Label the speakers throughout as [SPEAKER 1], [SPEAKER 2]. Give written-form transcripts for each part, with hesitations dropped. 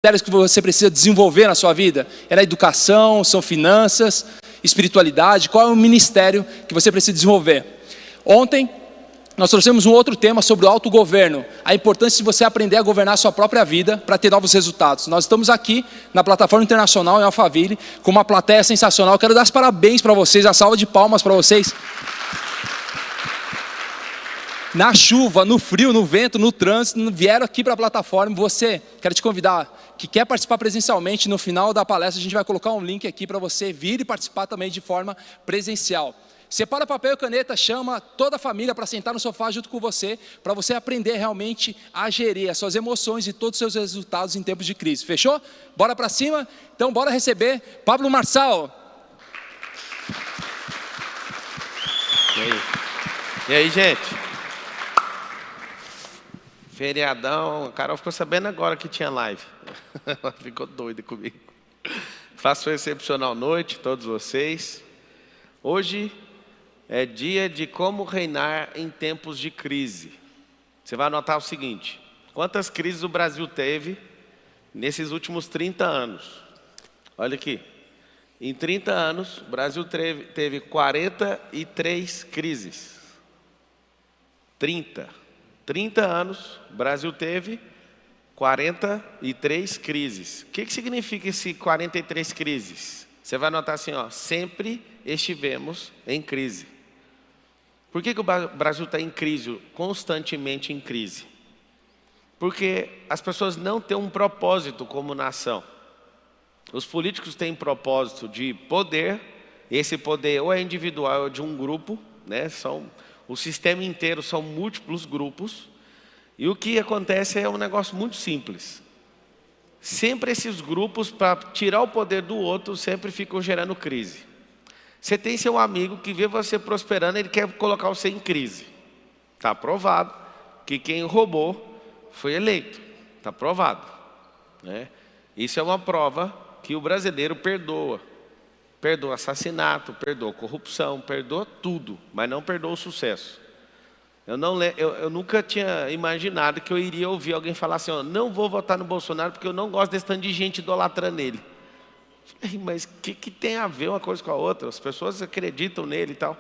[SPEAKER 1] ministérios que você precisa desenvolver na sua vida? É na educação, são finanças, espiritualidade? Qual é o ministério que você precisa desenvolver? Ontem, nós trouxemos um outro tema sobre o autogoverno, a importância de você aprender a governar a sua própria vida para ter novos resultados. Nós estamos aqui na plataforma internacional em Alphaville, com uma plateia sensacional. Quero dar os parabéns para vocês, a salva de palmas para vocês. Na chuva, no frio, no vento, no trânsito, vieram aqui para a plataforma. Você, quero te convidar, que quer participar presencialmente, no final da palestra a gente vai colocar um link aqui para você vir e participar também de forma presencial. Separa papel e caneta, chama toda a família para sentar no sofá junto com você, para você aprender realmente a gerir as suas emoções e todos os seus resultados em tempos de crise. Fechou? Bora para cima? Então bora receber Pablo Marçal.
[SPEAKER 2] E aí, gente? Feriadão, a Carol ficou sabendo agora que tinha live. Ela ficou doida comigo. Faço uma excepcional noite, todos vocês. Hoje é dia de como reinar em tempos de crise. Você vai anotar o seguinte: quantas crises o Brasil teve nesses últimos 30 anos? Olha aqui. Em 30 anos, o Brasil teve 43 crises. 30 anos, o Brasil teve 43 crises. O que significa esse 43 crises? Você vai anotar assim, ó, sempre estivemos em crise. Por que o Brasil está em crise, constantemente em crise? Porque as pessoas não têm um propósito como nação. Os políticos têm propósito de poder, esse poder ou é individual ou de um grupo, né? O sistema inteiro são múltiplos grupos, e o que acontece é um negócio muito simples. Sempre esses grupos, para tirar o poder do outro, sempre ficam gerando crise. Você tem seu amigo que vê você prosperando, ele quer colocar você em crise. Está provado que quem roubou foi eleito. Está provado, né? Isso é uma prova que o brasileiro perdoa. Perdoa assassinato, perdoa corrupção, perdoa tudo, mas não perdoa o sucesso. Eu nunca tinha imaginado que eu iria ouvir alguém falar assim, ó, não vou votar no Bolsonaro porque eu não gosto desse tanto de gente idolatrando ele. Falei, mas o que tem a ver uma coisa com a outra? As pessoas acreditam nele e tal.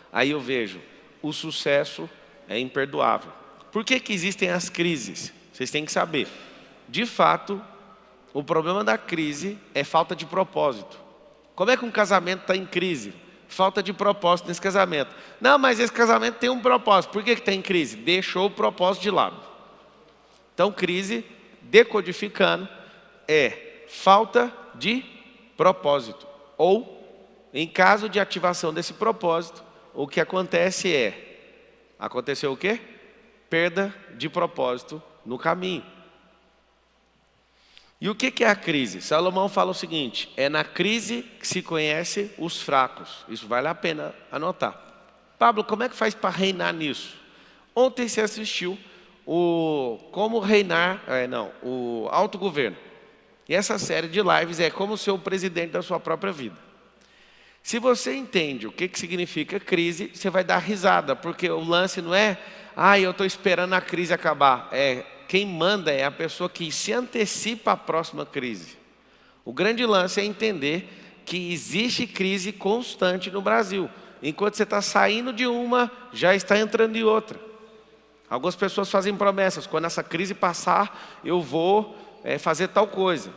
[SPEAKER 2] Aí eu vejo, o sucesso é imperdoável. Por que existem as crises? Vocês têm que saber. De fato, o problema da crise é falta de propósito. Como é que um casamento está em crise? Falta de propósito nesse casamento. Não, mas esse casamento tem um propósito. Por que está em crise? Deixou o propósito de lado. Então, crise, decodificando, é falta de propósito. Ou, em caso de ativação desse propósito, o que acontece aconteceu o quê? Perda de propósito no caminho. E o que é a crise? Salomão fala o seguinte, é na crise que se conhece os fracos. Isso vale a pena anotar. Pablo, como é que faz para reinar nisso? Ontem você assistiu o autogoverno. E essa série de lives é como ser o presidente da sua própria vida. Se você entende o que significa crise, você vai dar risada, porque o lance não é, eu estou esperando a crise acabar. Quem manda é a pessoa que se antecipa à próxima crise. O grande lance é entender que existe crise constante no Brasil. Enquanto você está saindo de uma, já está entrando em outra. Algumas pessoas fazem promessas, quando essa crise passar, eu vou fazer tal coisa.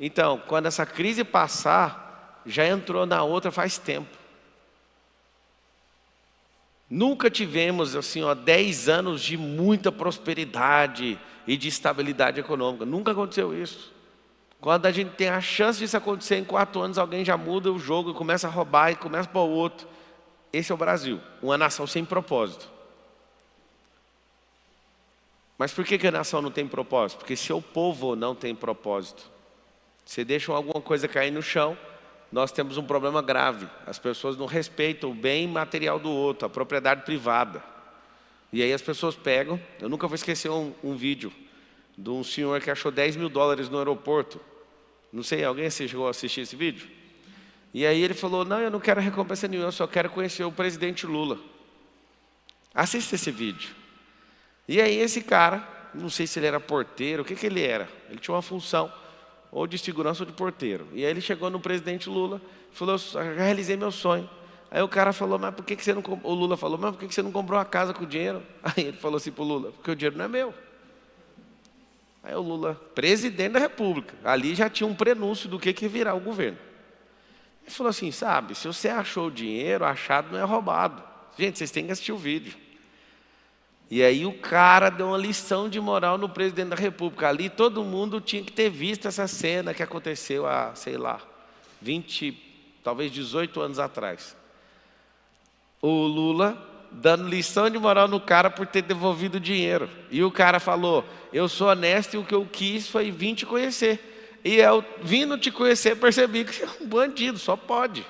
[SPEAKER 2] Então, quando essa crise passar, já entrou na outra faz tempo. Nunca tivemos assim, 10 anos de muita prosperidade e de estabilidade econômica. Nunca aconteceu isso. Quando a gente tem a chance disso acontecer em 4 anos, alguém já muda o jogo e começa a roubar e começa para o outro. Esse é o Brasil, uma nação sem propósito. Mas por que a nação não tem propósito? Porque seu povo não tem propósito. Você deixa alguma coisa cair no chão, nós temos um problema grave. As pessoas não respeitam o bem material do outro, a propriedade privada. E aí as pessoas pegam, eu nunca vou esquecer um vídeo de um senhor que achou $10 mil no aeroporto. Não sei, alguém chegou a assistir esse vídeo? E aí ele falou, não, eu não quero recompensa nenhuma, eu só quero conhecer o presidente Lula. Assista esse vídeo. E aí esse cara, não sei se ele era porteiro, o que ele era? Ele tinha uma função. ou de segurança ou de porteiro. E aí ele chegou no presidente Lula e falou, já realizei meu sonho. Aí o cara falou, mas por que você não comprou? O Lula falou, mas por que você não comprou a casa com o dinheiro? Aí ele falou assim para o Lula, porque o dinheiro não é meu. Aí o Lula, presidente da República, ali já tinha um prenúncio do que ia virar o governo. Ele falou assim, sabe, se você achou o dinheiro, achado não é roubado. Gente, vocês têm que assistir o vídeo. E aí o cara deu uma lição de moral no presidente da República. Ali todo mundo tinha que ter visto essa cena que aconteceu há, sei lá, 20, talvez 18 anos atrás. O Lula dando lição de moral no cara por ter devolvido o dinheiro. E o cara falou, eu sou honesto e o que eu quis foi vir te conhecer. E eu, vindo te conhecer, percebi que você é um bandido, só pode.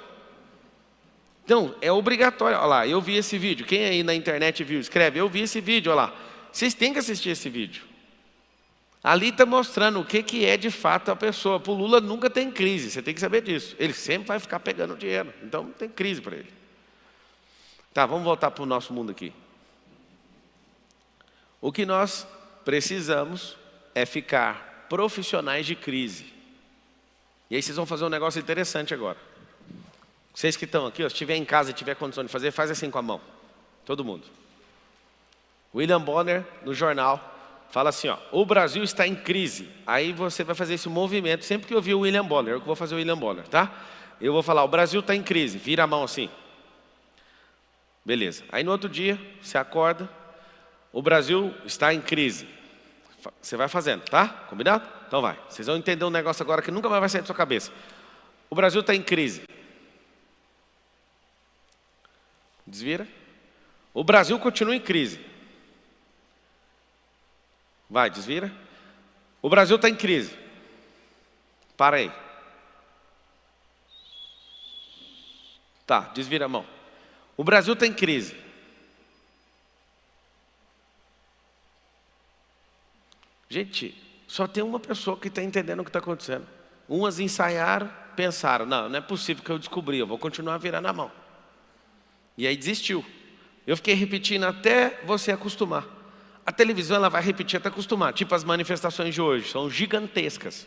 [SPEAKER 2] Então, é obrigatório. Olha lá, eu vi esse vídeo. Quem aí na internet viu? Escreve, eu vi esse vídeo, olha lá. Vocês têm que assistir esse vídeo. Ali está mostrando o que é de fato a pessoa. Para o Lula nunca tem crise, você tem que saber disso. Ele sempre vai ficar pegando dinheiro, então não tem crise para ele. Tá, vamos voltar para o nosso mundo aqui. O que nós precisamos é ficar profissionais de crise. E aí vocês vão fazer um negócio interessante agora. Vocês que estão aqui, ó, se estiver em casa e tiver condição de fazer, faz assim com a mão. Todo mundo. William Bonner, no jornal, fala assim, ó, o Brasil está em crise. Aí você vai fazer esse movimento, sempre que eu ouvir o William Bonner, eu que vou fazer o William Bonner, tá? Eu vou falar, o Brasil está em crise, vira a mão assim. Beleza. Aí no outro dia, você acorda, o Brasil está em crise. Você vai fazendo, tá? Combinado? Então vai. Vocês vão entender um negócio agora que nunca mais vai sair da sua cabeça. O Brasil está em crise. Desvira. O Brasil continua em crise. Vai, desvira. O Brasil está em crise. Para aí. Tá, desvira a mão. O Brasil está em crise. Gente, só tem uma pessoa que está entendendo o que está acontecendo. Umas ensaiaram, pensaram, não é possível que eu descobri, eu vou continuar virando a mão. E aí desistiu. Eu fiquei repetindo até você acostumar. A televisão ela vai repetir até acostumar. Tipo as manifestações de hoje, são gigantescas.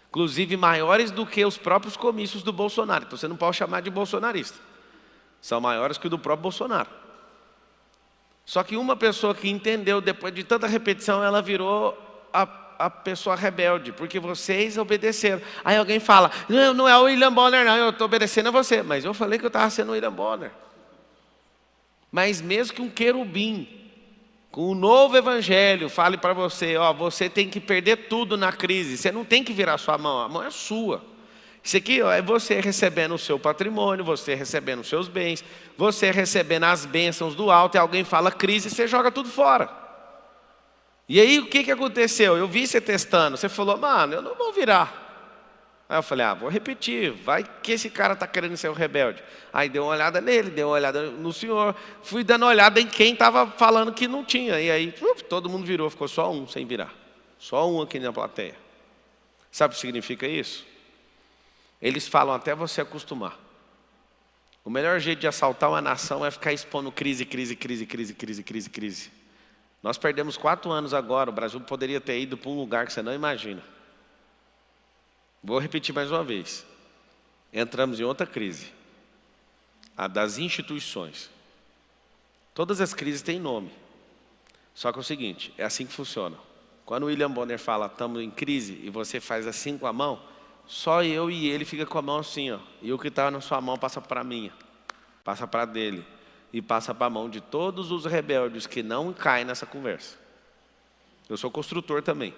[SPEAKER 2] Inclusive maiores do que os próprios comícios do Bolsonaro. Então você não pode chamar de bolsonarista. São maiores que o do próprio Bolsonaro. Só que uma pessoa que entendeu, depois de tanta repetição, ela virou a pessoa rebelde, porque vocês obedeceram. Aí alguém fala, não é o William Bonner não, eu estou obedecendo a você. Mas eu falei que eu estava sendo o William Bonner. Mas mesmo que um querubim, com o novo evangelho, fale para você, ó, você tem que perder tudo na crise, você não tem que virar sua mão, a mão é sua. Isso aqui ó, é você recebendo o seu patrimônio, você recebendo os seus bens, você recebendo as bênçãos do alto, e alguém fala crise, você joga tudo fora. E aí o que aconteceu? Eu vi você testando, você falou, mano, eu não vou virar. Aí eu falei, vou repetir, vai que esse cara está querendo ser um rebelde. Aí deu uma olhada nele, deu uma olhada no senhor, fui dando uma olhada em quem estava falando que não tinha. E aí todo mundo virou, ficou só um sem virar. Só um aqui na plateia. Sabe o que significa isso? Eles falam até você acostumar. O melhor jeito de assaltar uma nação é ficar expondo crise. Nós perdemos 4 anos agora, o Brasil poderia ter ido para um lugar que você não imagina. Vou repetir mais uma vez. Entramos em outra crise. A das instituições. Todas as crises têm nome. Só que é o seguinte, é assim que funciona. Quando o William Bonner fala, estamos em crise, e você faz assim com a mão, só eu e ele fica com a mão assim, ó. E o que está na sua mão passa para a minha. Passa para a dele. E passa para a mão de todos os rebeldes que não caem nessa conversa. Eu sou construtor também.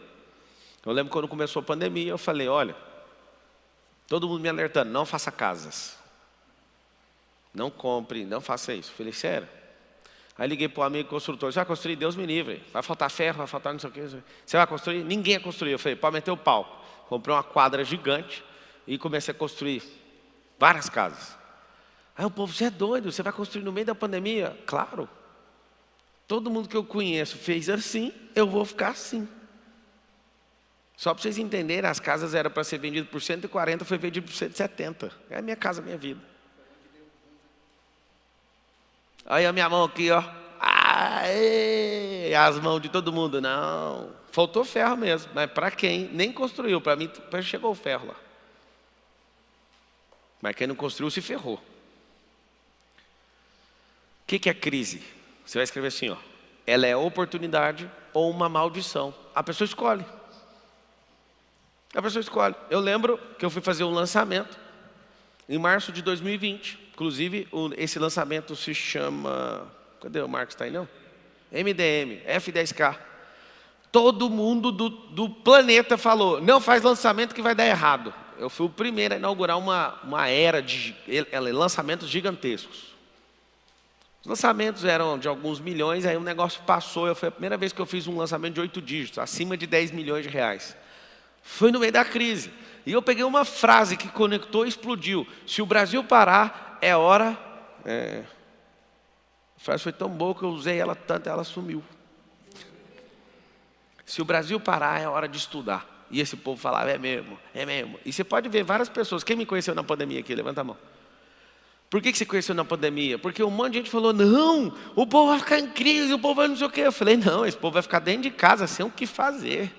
[SPEAKER 2] Eu lembro quando começou a pandemia, eu falei, olha, todo mundo me alertando, não faça casas. Não compre, não faça isso. Eu falei, sério? Aí liguei para o amigo construtor, você vai construir? Deus me livre. Vai faltar ferro, vai faltar não sei o quê. Você vai construir? Ninguém ia construir. Eu falei, pode meter o pau. Comprei uma quadra gigante e comecei a construir várias casas. Aí o povo, você é doido, você vai construir no meio da pandemia? Claro. Todo mundo que eu conheço fez assim, eu vou ficar assim. Só para vocês entenderem, as casas eram para ser vendidas por 140, foi vendido por 170. É a minha casa, a minha vida. Aí a minha mão aqui, ó. Aê, as mãos de todo mundo. Não, Faltou ferro mesmo, mas para quem nem construiu, para mim chegou o ferro lá. Mas quem não construiu se ferrou. O que é crise? Você vai escrever assim, ó. Ela é oportunidade ou uma maldição. A pessoa escolhe. A pessoa escolhe. Eu lembro que eu fui fazer um lançamento em março de 2020. Inclusive, esse lançamento se chama... Cadê o Marcos? Está aí não? MDM, F10K. Todo mundo do planeta falou, não faz lançamento que vai dar errado. Eu fui o primeiro a inaugurar uma era de lançamentos gigantescos. Os lançamentos eram de alguns milhões, aí o negócio passou. Foi a primeira vez que eu fiz um lançamento de 8 dígitos, acima de 10 milhões de reais. Foi no meio da crise. E eu peguei uma frase que conectou e explodiu. Se o Brasil parar, é hora... A frase foi tão boa que eu usei ela tanto, ela sumiu. Se o Brasil parar, é hora de estudar. E esse povo falava, é mesmo, é mesmo. E você pode ver várias pessoas. Quem me conheceu na pandemia aqui? Levanta a mão. Por que você conheceu na pandemia? Porque um monte de gente falou, não, o povo vai ficar em crise, o povo vai não sei o quê. Eu falei, não, esse povo vai ficar dentro de casa sem o que fazer.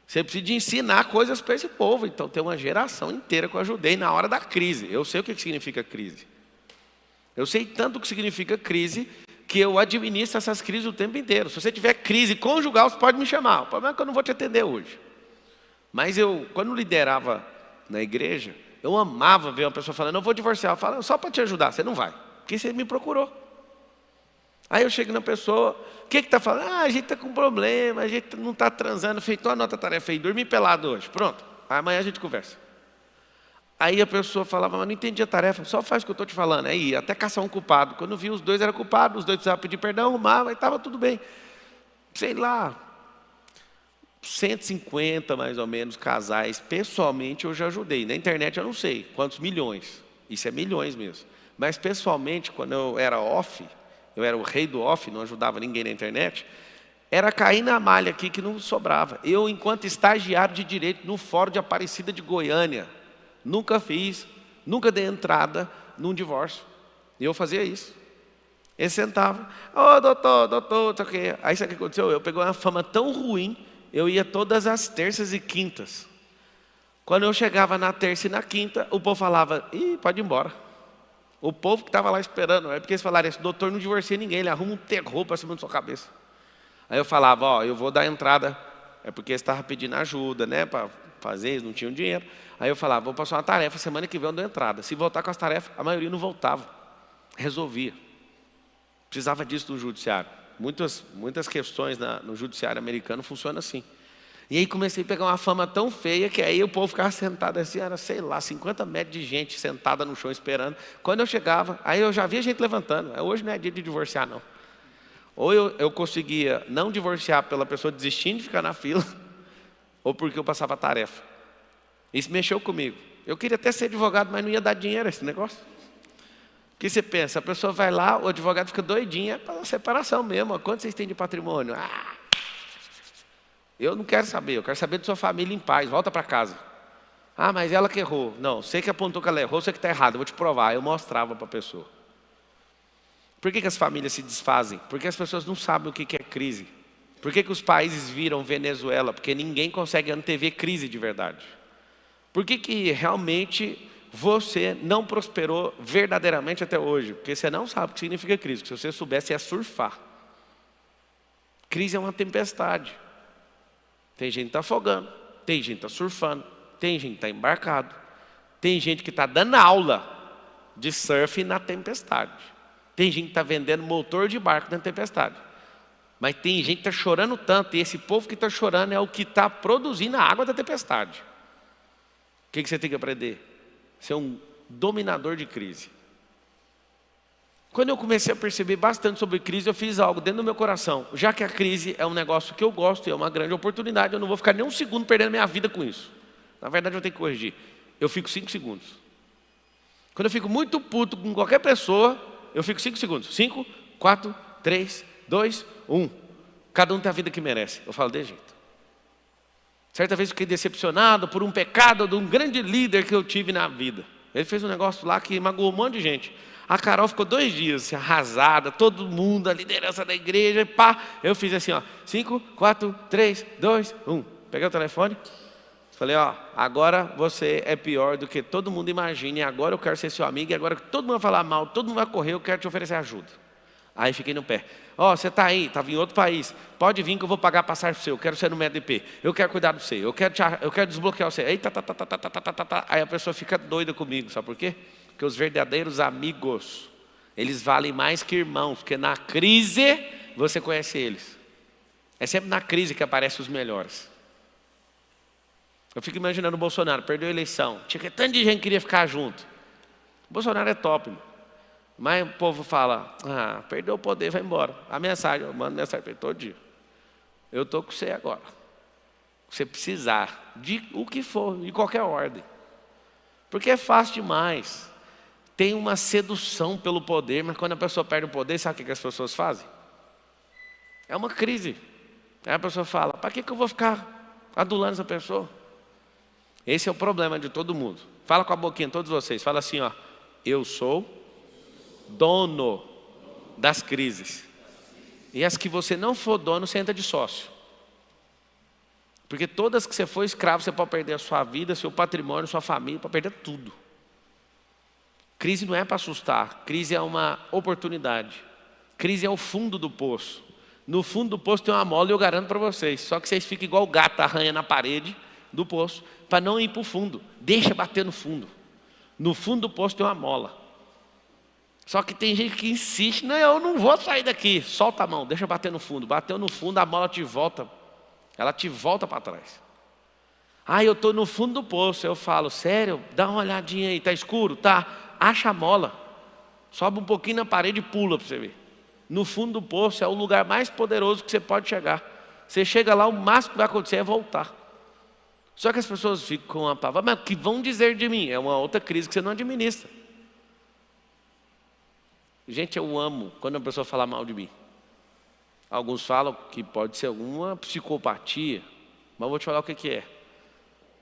[SPEAKER 2] Você precisa de ensinar coisas para esse povo. Então tem uma geração inteira que eu ajudei na hora da crise. Eu sei o que significa crise. Eu sei tanto o que significa crise que eu administro essas crises o tempo inteiro. Se você tiver crise conjugal, você pode me chamar. O problema é que eu não vou te atender hoje. Mas eu, quando liderava na igreja, eu amava ver uma pessoa falando, eu vou divorciar. Eu falo, só para te ajudar, você não vai, porque você me procurou. Aí eu chego na pessoa, o que está falando? Ah, a gente está com problema, a gente não está transando. Eu falei, então anota a tarefa aí, dormi pelado hoje. Pronto, amanhã a gente conversa. Aí a pessoa falava, mas não entendi a tarefa, só faz o que eu estou te falando. Aí até caçar um culpado. Quando eu vi, os dois eram culpados, os dois precisavam pedir perdão, arrumava, e estava tudo bem. Sei lá, 150 mais ou menos casais, pessoalmente eu já ajudei. Na internet eu não sei quantos milhões, isso é milhões mesmo. Mas pessoalmente, quando eu era off, eu era o rei do off, não ajudava ninguém na internet, era cair na malha aqui que não sobrava. Eu, enquanto estagiário de direito no Fórum de Aparecida de Goiânia, nunca dei entrada num divórcio. E eu fazia isso. Ele sentava, doutor, não sei o quê. Aí sabe o que aconteceu? Eu peguei uma fama tão ruim, eu ia todas as terças e quintas. Quando eu chegava na terça e na quinta, o povo falava, pode ir embora. O povo que estava lá esperando, é porque eles falaram, esse doutor não divorcia ninguém, ele arruma um terror para cima da sua cabeça. Aí eu falava, eu vou dar entrada, é porque eles estavam pedindo ajuda, né, para fazer, eles não tinham dinheiro. Aí eu falava, vou passar uma tarefa, semana que vem eu dou entrada. Se voltar com as tarefas, a maioria não voltava. Resolvia. Precisava disso no judiciário. Muitas questões no judiciário americano funcionam assim. E aí comecei a pegar uma fama tão feia que aí o povo ficava sentado assim, era, sei lá, 50 metros de gente sentada no chão esperando. Quando eu chegava, aí eu já via gente levantando. Hoje não é dia de divorciar, não. Ou eu conseguia não divorciar pela pessoa desistindo de ficar na fila, ou porque eu passava a tarefa. Isso mexeu comigo. Eu queria até ser advogado, mas não ia dar dinheiro a esse negócio. O que você pensa? A pessoa vai lá, o advogado fica doidinho, é para separação mesmo. Quanto vocês têm de patrimônio? Eu não quero saber, eu quero saber de sua família em paz, volta para casa. Mas ela que errou. Não, você que apontou que ela errou, você que está errado, eu vou te provar. Eu mostrava para a pessoa. Por que as famílias se desfazem? Porque as pessoas não sabem o que é crise. Por que os países viram Venezuela? Porque ninguém consegue antever crise de verdade. Por que realmente você não prosperou verdadeiramente até hoje? Porque você não sabe o que significa crise. Se você soubesse, ia surfar. Crise é uma tempestade. Tem gente que está afogando, tem gente que está surfando, tem gente que está embarcado, tem gente que está dando aula de surf na tempestade. Tem gente que está vendendo motor de barco na tempestade. Mas tem gente que está chorando tanto, e esse povo que está chorando é o que está produzindo a água da tempestade. O que você tem que aprender? Ser um dominador de crise. Quando eu comecei a perceber bastante sobre crise, eu fiz algo dentro do meu coração. Já que a crise é um negócio que eu gosto e é uma grande oportunidade, eu não vou ficar nem um segundo perdendo minha vida com isso. Na verdade, eu tenho que corrigir. Eu fico 5 segundos. Quando eu fico muito puto com qualquer pessoa, eu fico 5 segundos. 5, 4, 3, 2, 1. Cada um tem a vida que merece. Eu falo de jeito. Certa vez eu fiquei decepcionado por um pecado de um grande líder que eu tive na vida. Ele fez um negócio lá que magoou um monte de gente. A Carol ficou 2 dias assim, arrasada, todo mundo, a liderança da igreja, e pá. Eu fiz assim, ó, 5, 4, 3, 2, 1. Peguei o telefone, falei, ó, agora você é pior do que todo mundo imagina, e agora eu quero ser seu amigo, e agora que todo mundo vai falar mal, todo mundo vai correr, eu quero te oferecer ajuda. Aí fiquei no pé. Ó, você está aí, estava em outro país, pode vir que eu vou pagar passagem para você, eu quero ser no MEDP, eu quero cuidar do você, eu quero desbloquear você. Aí, aí a pessoa fica doida comigo, sabe por quê? Porque os verdadeiros amigos, eles valem mais que irmãos, porque na crise você conhece eles. É sempre na crise que aparecem os melhores. Eu fico imaginando o Bolsonaro, perdeu a eleição, tinha tanto de gente que queria ficar junto. O Bolsonaro é top, meu. Mas o povo fala, perdeu o poder, vai embora. A mensagem, eu mando mensagem para ele todo dia. Eu estou com você agora. Se você precisar, de o que for, de qualquer ordem. Porque é fácil demais. Tem uma sedução pelo poder, mas quando a pessoa perde o poder, sabe o que as pessoas fazem? É uma crise. Aí a pessoa fala, para que eu vou ficar adulando essa pessoa? Esse é o problema de todo mundo. Fala com a boquinha, todos vocês. Fala assim, ó, eu sou dono das crises. E as que você não for dono, você entra de sócio. Porque todas que você for escravo, você pode perder a sua vida, seu patrimônio, sua família, pode perder tudo. Crise não é para assustar, crise é uma oportunidade. Crise é o fundo do poço. No fundo do poço tem uma mola e eu garanto para vocês. Só que vocês ficam igual o gato arranha na parede do poço, para não ir para o fundo. Deixa bater no fundo. No fundo do poço tem uma mola. Só que tem gente que insiste, não, eu não vou sair daqui. Solta a mão, deixa bater no fundo. Bateu no fundo, a mola te volta. Ela te volta para trás. Eu estou no fundo do poço. Eu falo, sério? Dá uma olhadinha aí, está escuro? Tá. Acha a mola. Sobe um pouquinho na parede e pula para você ver. No fundo do poço é o lugar mais poderoso que você pode chegar. Você chega lá, o máximo que vai acontecer é voltar. Só que as pessoas ficam com a palavra, mas o que vão dizer de mim? É uma outra crise que você não administra. Gente, eu amo quando a pessoa fala mal de mim. Alguns falam que pode ser alguma psicopatia, mas eu vou te falar o que é.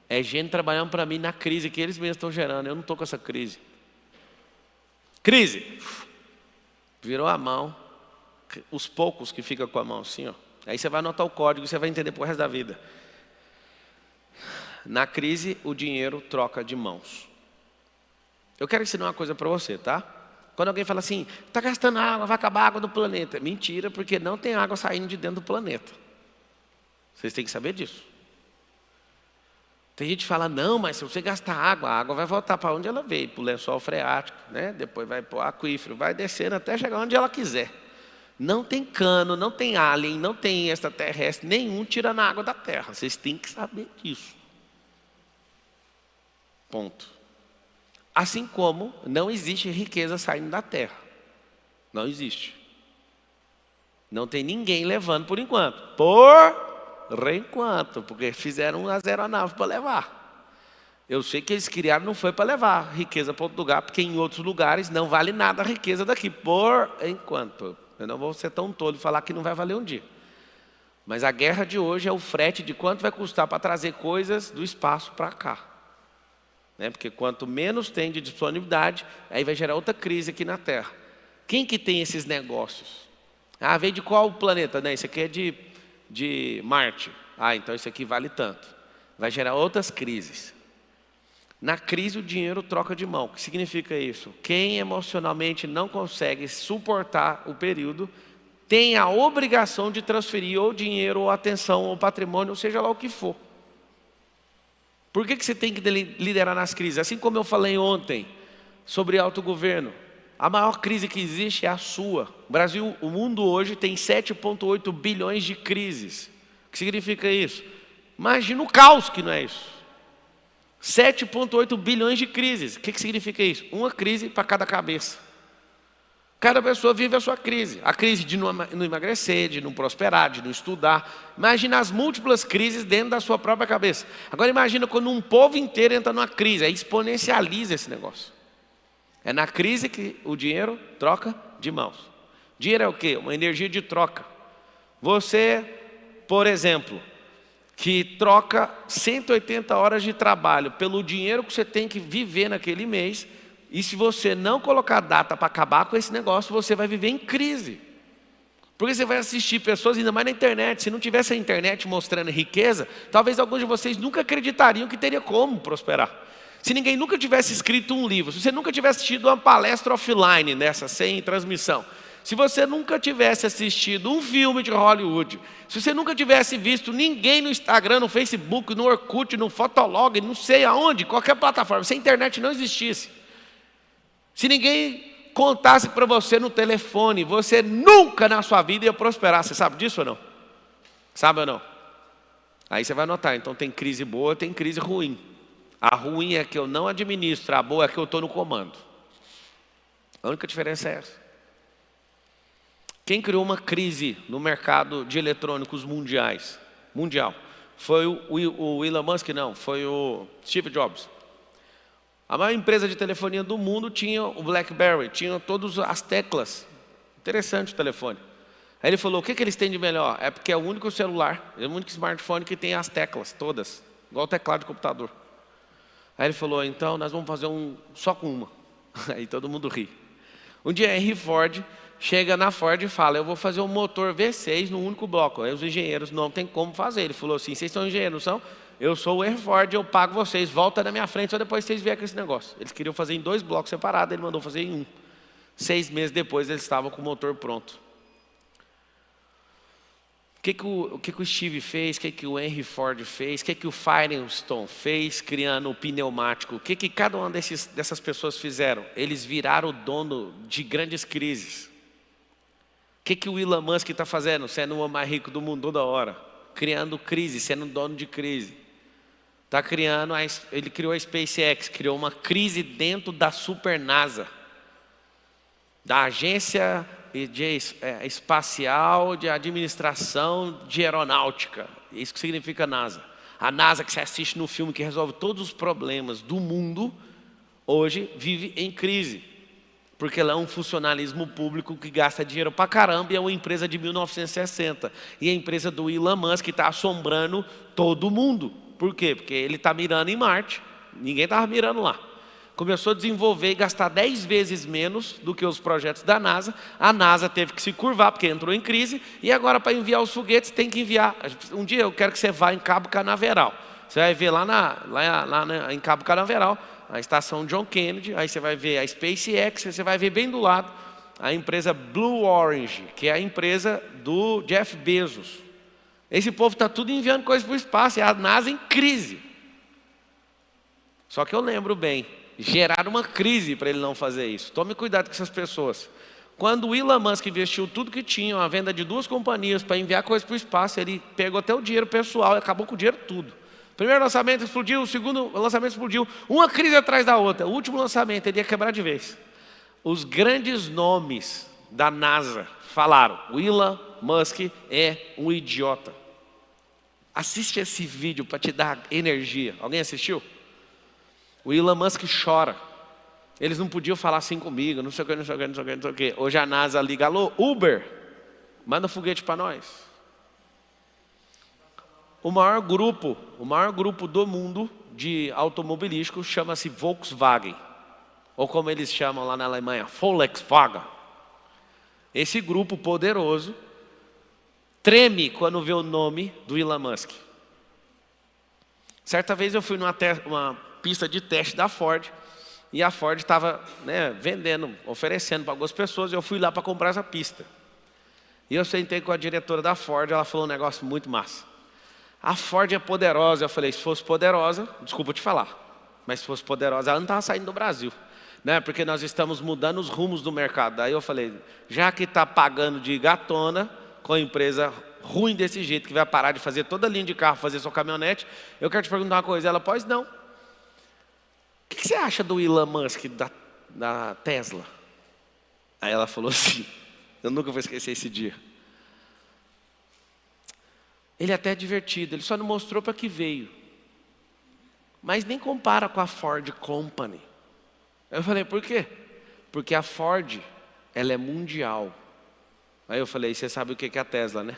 [SPEAKER 2] É gente trabalhando para mim na crise que eles mesmos estão gerando. Eu não estou com essa crise. Crise! Virou a mão. Os poucos que ficam com a mão assim, ó. Aí você vai anotar o código e você vai entender pro resto da vida. Na crise, o dinheiro troca de mãos. Eu quero ensinar uma coisa para você, tá? Quando alguém fala assim, está gastando água, vai acabar a água do planeta. Mentira, porque não tem água saindo de dentro do planeta. Vocês têm que saber disso. Tem gente que fala, não, mas se você gastar água, a água vai voltar para onde ela veio, para o lençol freático, né? Depois vai para o aquífero, vai descendo até chegar onde ela quiser. Não tem cano, não tem alien, não tem extraterrestre, nenhum tirando a água da terra. Vocês têm que saber disso. Ponto. Assim como não existe riqueza saindo da terra. Não existe. Não tem ninguém levando por enquanto. Por enquanto, porque fizeram as aeronaves para levar. Eu sei que eles criaram, não foi para levar riqueza para outro lugar, porque em outros lugares não vale nada a riqueza daqui. Por enquanto. Eu não vou ser tão tolo e falar que não vai valer um dia. Mas a guerra de hoje é o frete de quanto vai custar para trazer coisas do espaço para cá. Porque quanto menos tem de disponibilidade, aí vai gerar outra crise aqui na Terra. Quem que tem esses negócios? Veio de qual planeta? Isso aqui é de Marte. Então isso aqui vale tanto. Vai gerar outras crises. Na crise o dinheiro troca de mão. O que significa isso? Quem emocionalmente não consegue suportar o período, tem a obrigação de transferir ou dinheiro, ou atenção, ou patrimônio, ou seja lá o que for. Por que você tem que liderar nas crises? Assim como eu falei ontem sobre autogoverno, a maior crise que existe é a sua. O mundo hoje tem 7,8 bilhões de crises. O que significa isso? Imagina o caos que não é isso. 7,8 bilhões de crises. O que significa isso? Uma crise para cada cabeça. Cada pessoa vive a sua crise. A crise de não emagrecer, de não prosperar, de não estudar. Imagina as múltiplas crises dentro da sua própria cabeça. Agora imagina quando um povo inteiro entra numa crise. Aí exponencializa esse negócio. É na crise que o dinheiro troca de mãos. Dinheiro é o quê? Uma energia de troca. Você, por exemplo, que troca 180 horas de trabalho pelo dinheiro que você tem que viver naquele mês, E se você não colocar data para acabar com esse negócio, você vai viver em crise. Porque você vai assistir pessoas, ainda mais na internet. Se não tivesse a internet mostrando riqueza, talvez alguns de vocês nunca acreditariam que teria como prosperar. Se ninguém nunca tivesse escrito um livro, se você nunca tivesse assistido uma palestra offline dessa, sem transmissão, se você nunca tivesse assistido um filme de Hollywood, se você nunca tivesse visto ninguém no Instagram, no Facebook, no Orkut, no Fotolog, não sei aonde, qualquer plataforma, se a internet não existisse, se ninguém contasse para você no telefone, você nunca na sua vida ia prosperar. Você sabe disso ou não? Sabe ou não? Aí você vai notar, então tem crise boa, tem crise ruim. A ruim é que eu não administro, a boa é que eu estou no comando. A única diferença é essa. Quem criou uma crise no mercado de eletrônicos mundial, foi o Elon Musk? Não, foi o Steve Jobs. A maior empresa de telefonia do mundo tinha o BlackBerry, tinha todas as teclas. Interessante o telefone. Aí ele falou, o que eles têm de melhor? É porque é o único celular, é o único smartphone que tem as teclas todas, igual o teclado de computador. Aí ele falou, então nós vamos fazer um só com uma. Aí todo mundo ri. Um dia Henry Ford chega na Ford e fala, eu vou fazer um motor V6 no único bloco. Aí os engenheiros não tem como fazer. Ele falou assim, vocês são engenheiros, não são? Eu sou o Henry Ford, eu pago vocês, volta na minha frente, só depois vocês vierem com esse negócio. Eles queriam fazer em 2 blocos separados, ele mandou fazer em um. 6 meses depois eles estavam com o motor pronto. O que o Steve fez, o que o Henry Ford fez, o que o Firestone fez criando o pneumático, o que cada uma dessas pessoas fizeram? Eles viraram o dono de grandes crises. O que o Elon Musk está fazendo, sendo o homem mais rico do mundo toda hora? Criando crise, sendo dono de crise. Ele criou a SpaceX, criou uma crise dentro da Super NASA, da agência espacial de administração de aeronáutica. Isso que significa NASA. A NASA que você assiste no filme, que resolve todos os problemas do mundo, hoje vive em crise. Porque ela é um funcionalismo público que gasta dinheiro pra caramba e é uma empresa de 1960. E a empresa do Elon Musk está assombrando todo mundo. Por quê? Porque ele está mirando em Marte, ninguém estava mirando lá. Começou a desenvolver e gastar 10 vezes menos do que os projetos da NASA. A NASA teve que se curvar porque entrou em crise. E agora para enviar os foguetes tem que enviar. Um dia eu quero que você vá em Cabo Canaveral. Você vai ver lá em Cabo Canaveral a estação John Kennedy, aí você vai ver a SpaceX, você vai ver bem do lado a empresa Blue Origin, que é a empresa do Jeff Bezos. Esse povo está tudo enviando coisas para o espaço, e a NASA em crise. Só que eu lembro bem, geraram uma crise para ele não fazer isso. Tome cuidado com essas pessoas. Quando o Elon Musk investiu tudo que tinha, a venda de 2 companhias para enviar coisas para o espaço, ele pegou até o dinheiro pessoal e acabou com o dinheiro tudo. O primeiro lançamento explodiu, o segundo lançamento explodiu, uma crise atrás da outra. O último lançamento ele ia quebrar de vez. Os grandes nomes da NASA falaram, o Elon Musk é um idiota. Assiste esse vídeo para te dar energia. Alguém assistiu? O Elon Musk chora. Eles não podiam falar assim comigo, não sei o que, não sei o que, não sei o que, não sei o que. Hoje a NASA liga, alô, Uber, manda foguete para nós. O maior grupo do mundo de automobilístico chama-se Volkswagen. Ou como eles chamam lá na Alemanha, Volkswagen. Esse grupo poderoso treme quando vê o nome do Elon Musk. Certa vez eu fui numa pista de teste da Ford, e a Ford estava vendendo, oferecendo para algumas pessoas, e eu fui lá para comprar essa pista. E eu sentei com a diretora da Ford, ela falou um negócio muito massa. A Ford é poderosa. Eu falei, se fosse poderosa, desculpa te falar, mas se fosse poderosa, ela não estava saindo do Brasil. Porque nós estamos mudando os rumos do mercado. Daí eu falei, já que está pagando de gatona com a empresa ruim desse jeito, que vai parar de fazer toda a linha de carro, fazer sua caminhonete, eu quero te perguntar uma coisa. Ela, pois não. O que você acha do Elon Musk da Tesla? Aí ela falou assim, eu nunca vou esquecer esse dia. Ele é até divertido, ele só não mostrou para que veio. Mas nem compara com a Ford Company. Eu falei, por quê? Porque a Ford, ela é mundial. Aí eu falei, você sabe o que é a Tesla, né?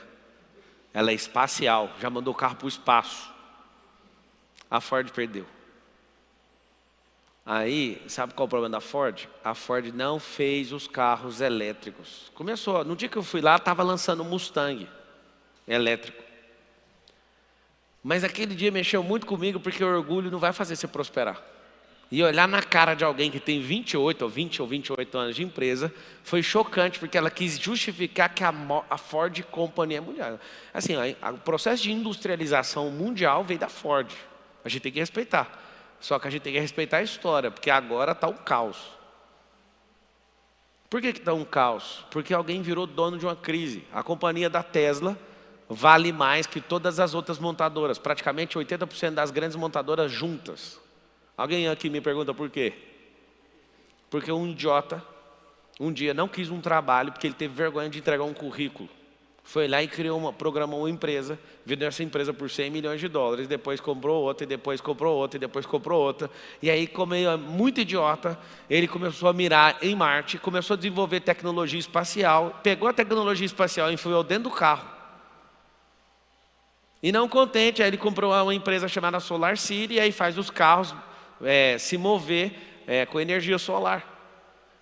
[SPEAKER 2] Ela é espacial, já mandou o carro para o espaço. A Ford perdeu. Aí, sabe qual é o problema da Ford? A Ford não fez os carros elétricos. Começou, no dia que eu fui lá, estava lançando um Mustang elétrico. Mas aquele dia mexeu muito comigo, porque o orgulho não vai fazer você prosperar. E olhar na cara de alguém que tem 28 ou 20 ou 28 anos de empresa, foi chocante, porque ela quis justificar que a Ford Company é mundial. Assim, o processo de industrialização mundial veio da Ford. A gente tem que respeitar. Só que a gente tem que respeitar a história, porque agora está um caos. Por que está um caos? Porque alguém virou dono de uma crise. A companhia da Tesla vale mais que todas as outras montadoras. Praticamente 80% das grandes montadoras juntas. Alguém aqui me pergunta por quê? Porque um idiota, um dia não quis um trabalho, porque ele teve vergonha de entregar um currículo. Foi lá e programou uma empresa, vendeu essa empresa por 100 milhões de dólares, depois comprou outra, e depois comprou outra, e depois comprou outra. E aí, como ele é muito idiota, ele começou a mirar em Marte, começou a desenvolver tecnologia espacial, pegou a tecnologia espacial e enfiou dentro do carro. E não contente, aí ele comprou uma empresa chamada Solar City, e aí faz os carros se mover com energia solar.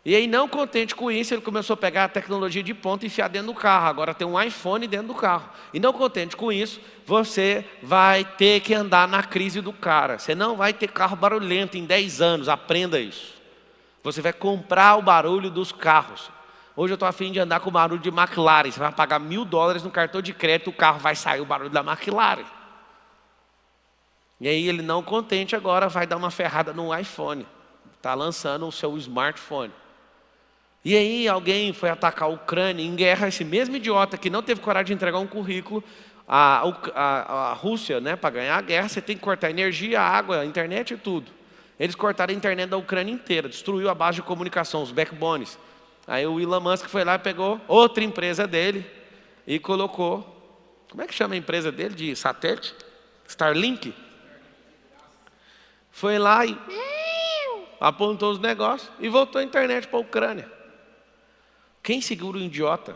[SPEAKER 2] E aí, não contente com isso, ele começou a pegar a tecnologia de ponta e enfiar dentro do carro. Agora tem um iPhone dentro do carro. E não contente com isso, você vai ter que andar na crise do cara. Você não vai ter carro barulhento em 10 anos, aprenda isso. Você vai comprar o barulho dos carros. Hoje eu estou a fim de andar com o barulho de McLaren. Você vai pagar $1.000 no cartão de crédito, o carro vai sair o barulho da McLaren. E aí ele, não contente, agora vai dar uma ferrada no iPhone. Está lançando o seu smartphone. E aí alguém foi atacar a Ucrânia em guerra, esse mesmo idiota que não teve coragem de entregar um currículo, a Rússia, né, para ganhar a guerra, você tem que cortar a energia, a água, a internet e tudo. Eles cortaram a internet da Ucrânia inteira, destruiu a base de comunicação, os backbones. Aí o Elon Musk foi lá e pegou outra empresa dele e colocou, como é que chama a empresa dele de satélite? Starlink? Foi lá e apontou os negócios e voltou a internet para a Ucrânia. Quem segura o idiota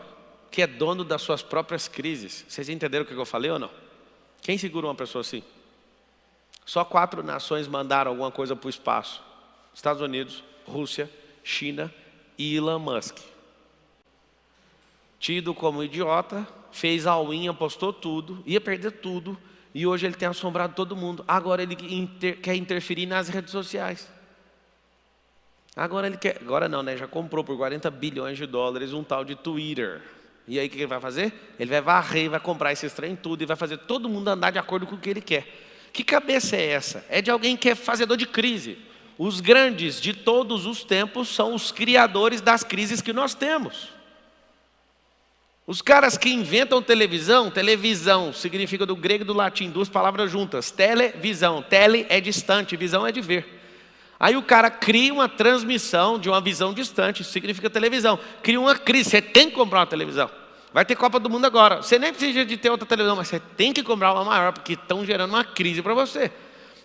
[SPEAKER 2] que é dono das suas próprias crises? Vocês entenderam o que eu falei ou não? Quem segura uma pessoa assim? Só 4 nações mandaram alguma coisa para o espaço: Estados Unidos, Rússia, China e Elon Musk. Tido como idiota, fez all-in, apostou tudo, ia perder tudo, e hoje ele tem assombrado todo mundo. Agora ele quer interferir nas redes sociais. Agora ele quer, agora não, né? Já comprou por $40 bilhões um tal de Twitter. E aí o que ele vai fazer? Ele vai varrer, vai comprar esse trem tudo e vai fazer todo mundo andar de acordo com o que ele quer. Que cabeça é essa? É de alguém que é fazedor de crise. Os grandes de todos os tempos são os criadores das crises que nós temos. Os caras que inventam televisão, televisão significa do grego e do latim, 2 palavras juntas, televisão, tele é distante, visão é de ver. Aí o cara cria uma transmissão de uma visão distante, isso significa televisão. Cria uma crise, você tem que comprar uma televisão. Vai ter Copa do Mundo agora, você nem precisa de ter outra televisão, mas você tem que comprar uma maior, porque estão gerando uma crise para você.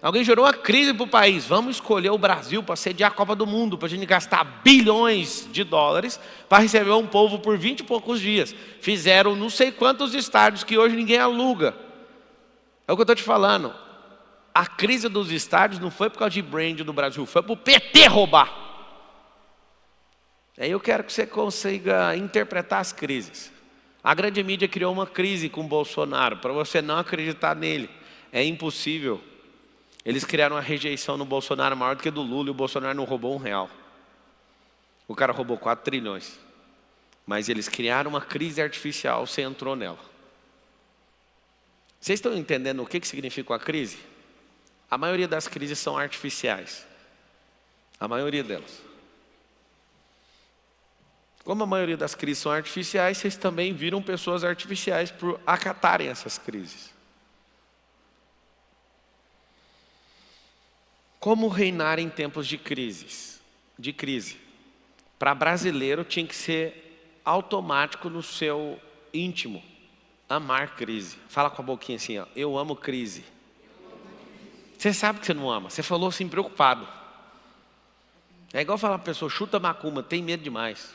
[SPEAKER 2] Alguém gerou uma crise para o país, vamos escolher o Brasil para sediar a Copa do Mundo, para a gente gastar bilhões de dólares para receber um povo por 20 e poucos dias. Fizeram não sei quantos estádios que hoje ninguém aluga. É o que eu estou te falando. A crise dos estádios não foi por causa de brand do Brasil, foi para o PT roubar. Aí eu quero que você consiga interpretar as crises. A grande mídia criou uma crise com o Bolsonaro, para você não acreditar nele. É impossível. Eles criaram uma rejeição no Bolsonaro maior do que do Lula, e o Bolsonaro não roubou R$1. O cara roubou 4 trilhões. Mas eles criaram uma crise artificial, você entrou nela. Vocês estão entendendo o que significa a crise? A maioria das crises são artificiais. A maioria delas. Como a maioria das crises são artificiais, vocês também viram pessoas artificiais por acatarem essas crises. Como reinar em tempos de crise? Para brasileiro tinha que ser automático no seu íntimo. Amar crise. Fala com a boquinha assim, ó, eu amo crise. Você sabe que você não ama. Você falou assim preocupado. É igual falar para a pessoa, chuta macumba, tem medo demais.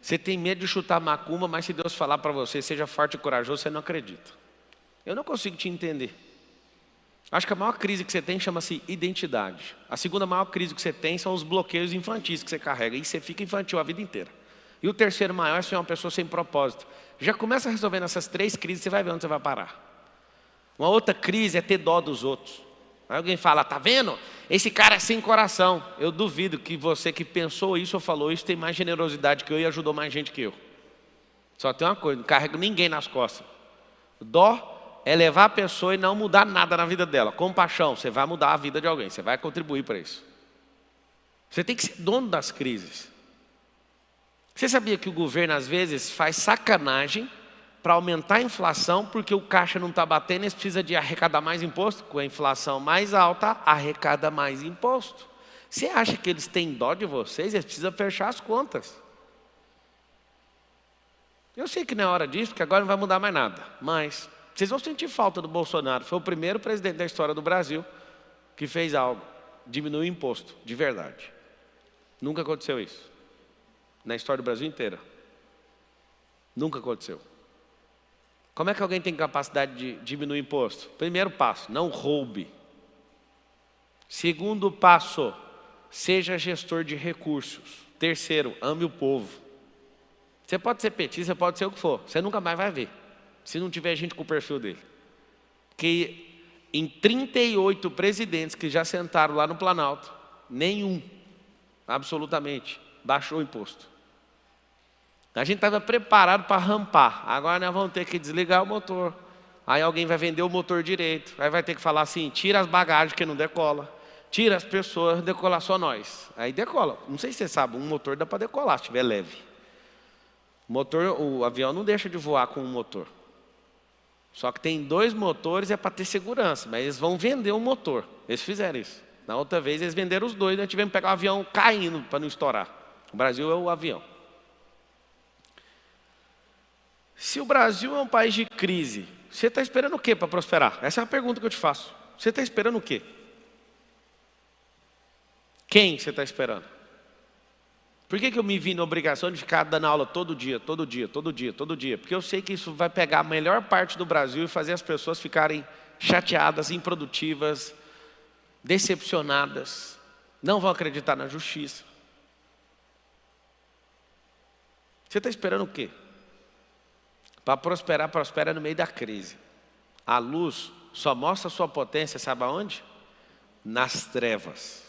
[SPEAKER 2] Você tem medo de chutar macumba, mas se Deus falar para você, seja forte e corajoso, você não acredita. Eu não consigo te entender. Acho que a maior crise que você tem chama-se identidade. A segunda maior crise que você tem são os bloqueios infantis que você carrega. E você fica infantil a vida inteira. E o terceiro maior é ser uma pessoa sem propósito. Já começa resolvendo essas 3 crises, você vai ver onde você vai parar. Uma outra crise é ter dó dos outros. Aí alguém fala, tá vendo? Esse cara é sem coração. Eu duvido que você que pensou isso ou falou isso tem mais generosidade que eu e ajudou mais gente que eu. Só tem uma coisa, não carrego ninguém nas costas. Dó é levar a pessoa e não mudar nada na vida dela. Compaixão, você vai mudar a vida de alguém, você vai contribuir para isso. Você tem que ser dono das crises. Você sabia que o governo às vezes faz sacanagem para aumentar a inflação porque o caixa não está batendo e eles precisam de arrecadar mais imposto? Com a inflação mais alta, arrecada mais imposto. Você acha que eles têm dó de vocês? Eles precisam fechar as contas. Eu sei que não é hora disso, porque agora não vai mudar mais nada. Mas vocês vão sentir falta do Bolsonaro. Foi o primeiro presidente da história do Brasil que fez algo. Diminuiu o imposto, de verdade. Nunca aconteceu isso. Na história do Brasil inteira. Nunca aconteceu. Como é que alguém tem capacidade de diminuir imposto? Primeiro passo, não roube. Segundo passo, seja gestor de recursos. Terceiro, ame o povo. Você pode ser petista, você pode ser o que for. Você nunca mais vai ver, se não tiver gente com o perfil dele. Porque em 38 presidentes que já sentaram lá no Planalto, nenhum, absolutamente, baixou o imposto. A gente estava preparado para rampar. Agora nós vamos ter que desligar o motor. Aí alguém vai vender o motor direito. Aí vai ter que falar assim, tira as bagagens que não decola. Tira as pessoas, decolar só nós. Aí decola. Não sei se você sabe, um motor dá para decolar, se estiver leve. O avião não deixa de voar com um motor. Só que tem 2 motores, é para ter segurança. Mas eles vão vender um motor. Eles fizeram isso. Na outra vez eles venderam os 2, nós tivemos que pegar o avião caindo para não estourar. O Brasil é o avião. Se o Brasil é um país de crise, você está esperando o quê para prosperar? Essa é a pergunta que eu te faço. Você está esperando o quê? Quem você está esperando? Por que eu me vi na obrigação de ficar dando aula todo dia? Porque eu sei que isso vai pegar a melhor parte do Brasil e fazer as pessoas ficarem chateadas, improdutivas, decepcionadas, não vão acreditar na justiça. Você está esperando o quê? Para prosperar, prospera no meio da crise. A luz só mostra a sua potência, sabe aonde? Nas trevas.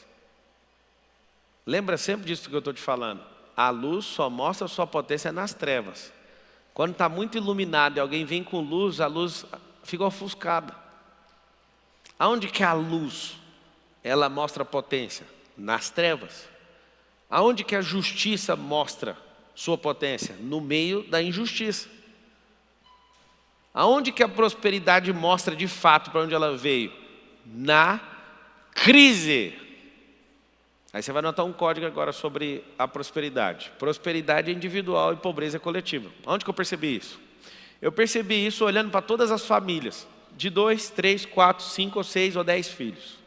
[SPEAKER 2] Lembra sempre disso que eu estou te falando. A luz só mostra a sua potência nas trevas. Quando está muito iluminado e alguém vem com luz, a luz fica ofuscada. Aonde que a luz, ela mostra potência? Nas trevas. Aonde que a justiça mostra sua potência? No meio da injustiça. Aonde que a prosperidade mostra de fato para onde ela veio? Na crise. Aí você vai notar um código agora sobre a prosperidade. Prosperidade é individual e pobreza é coletiva. Onde que eu percebi isso? Eu percebi isso olhando para todas as famílias. De 2, 3, 4, 5, 6 ou 10 filhos.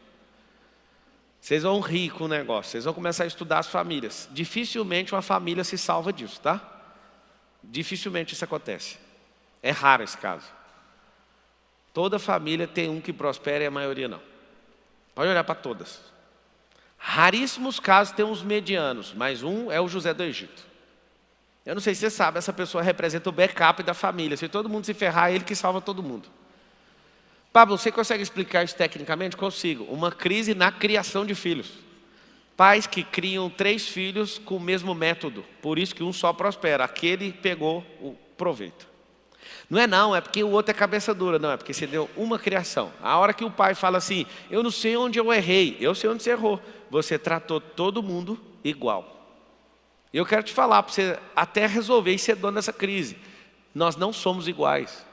[SPEAKER 2] Vocês vão rir com o negócio. Vocês vão começar a estudar as famílias. Dificilmente uma família se salva disso, tá? Dificilmente isso acontece. É raro esse caso. Toda família tem um que prospera e a maioria não. Pode olhar para todas. Raríssimos casos tem uns medianos, mas um é o José do Egito. Eu não sei se você sabe, essa pessoa representa o backup da família. Se todo mundo se ferrar, é ele que salva todo mundo. Pablo, você consegue explicar isso tecnicamente? Consigo. Uma crise na criação de filhos. Pais que criam 3 filhos com o mesmo método. Por isso que um só prospera. Aquele pegou o proveito. Não, é porque o outro é cabeça dura. Não, é porque você deu uma criação. A hora que o pai fala assim, eu não sei onde eu errei, eu sei onde você errou. Você tratou todo mundo igual. Eu quero te falar, para você até resolver e ser dono dessa crise. Nós não somos iguais.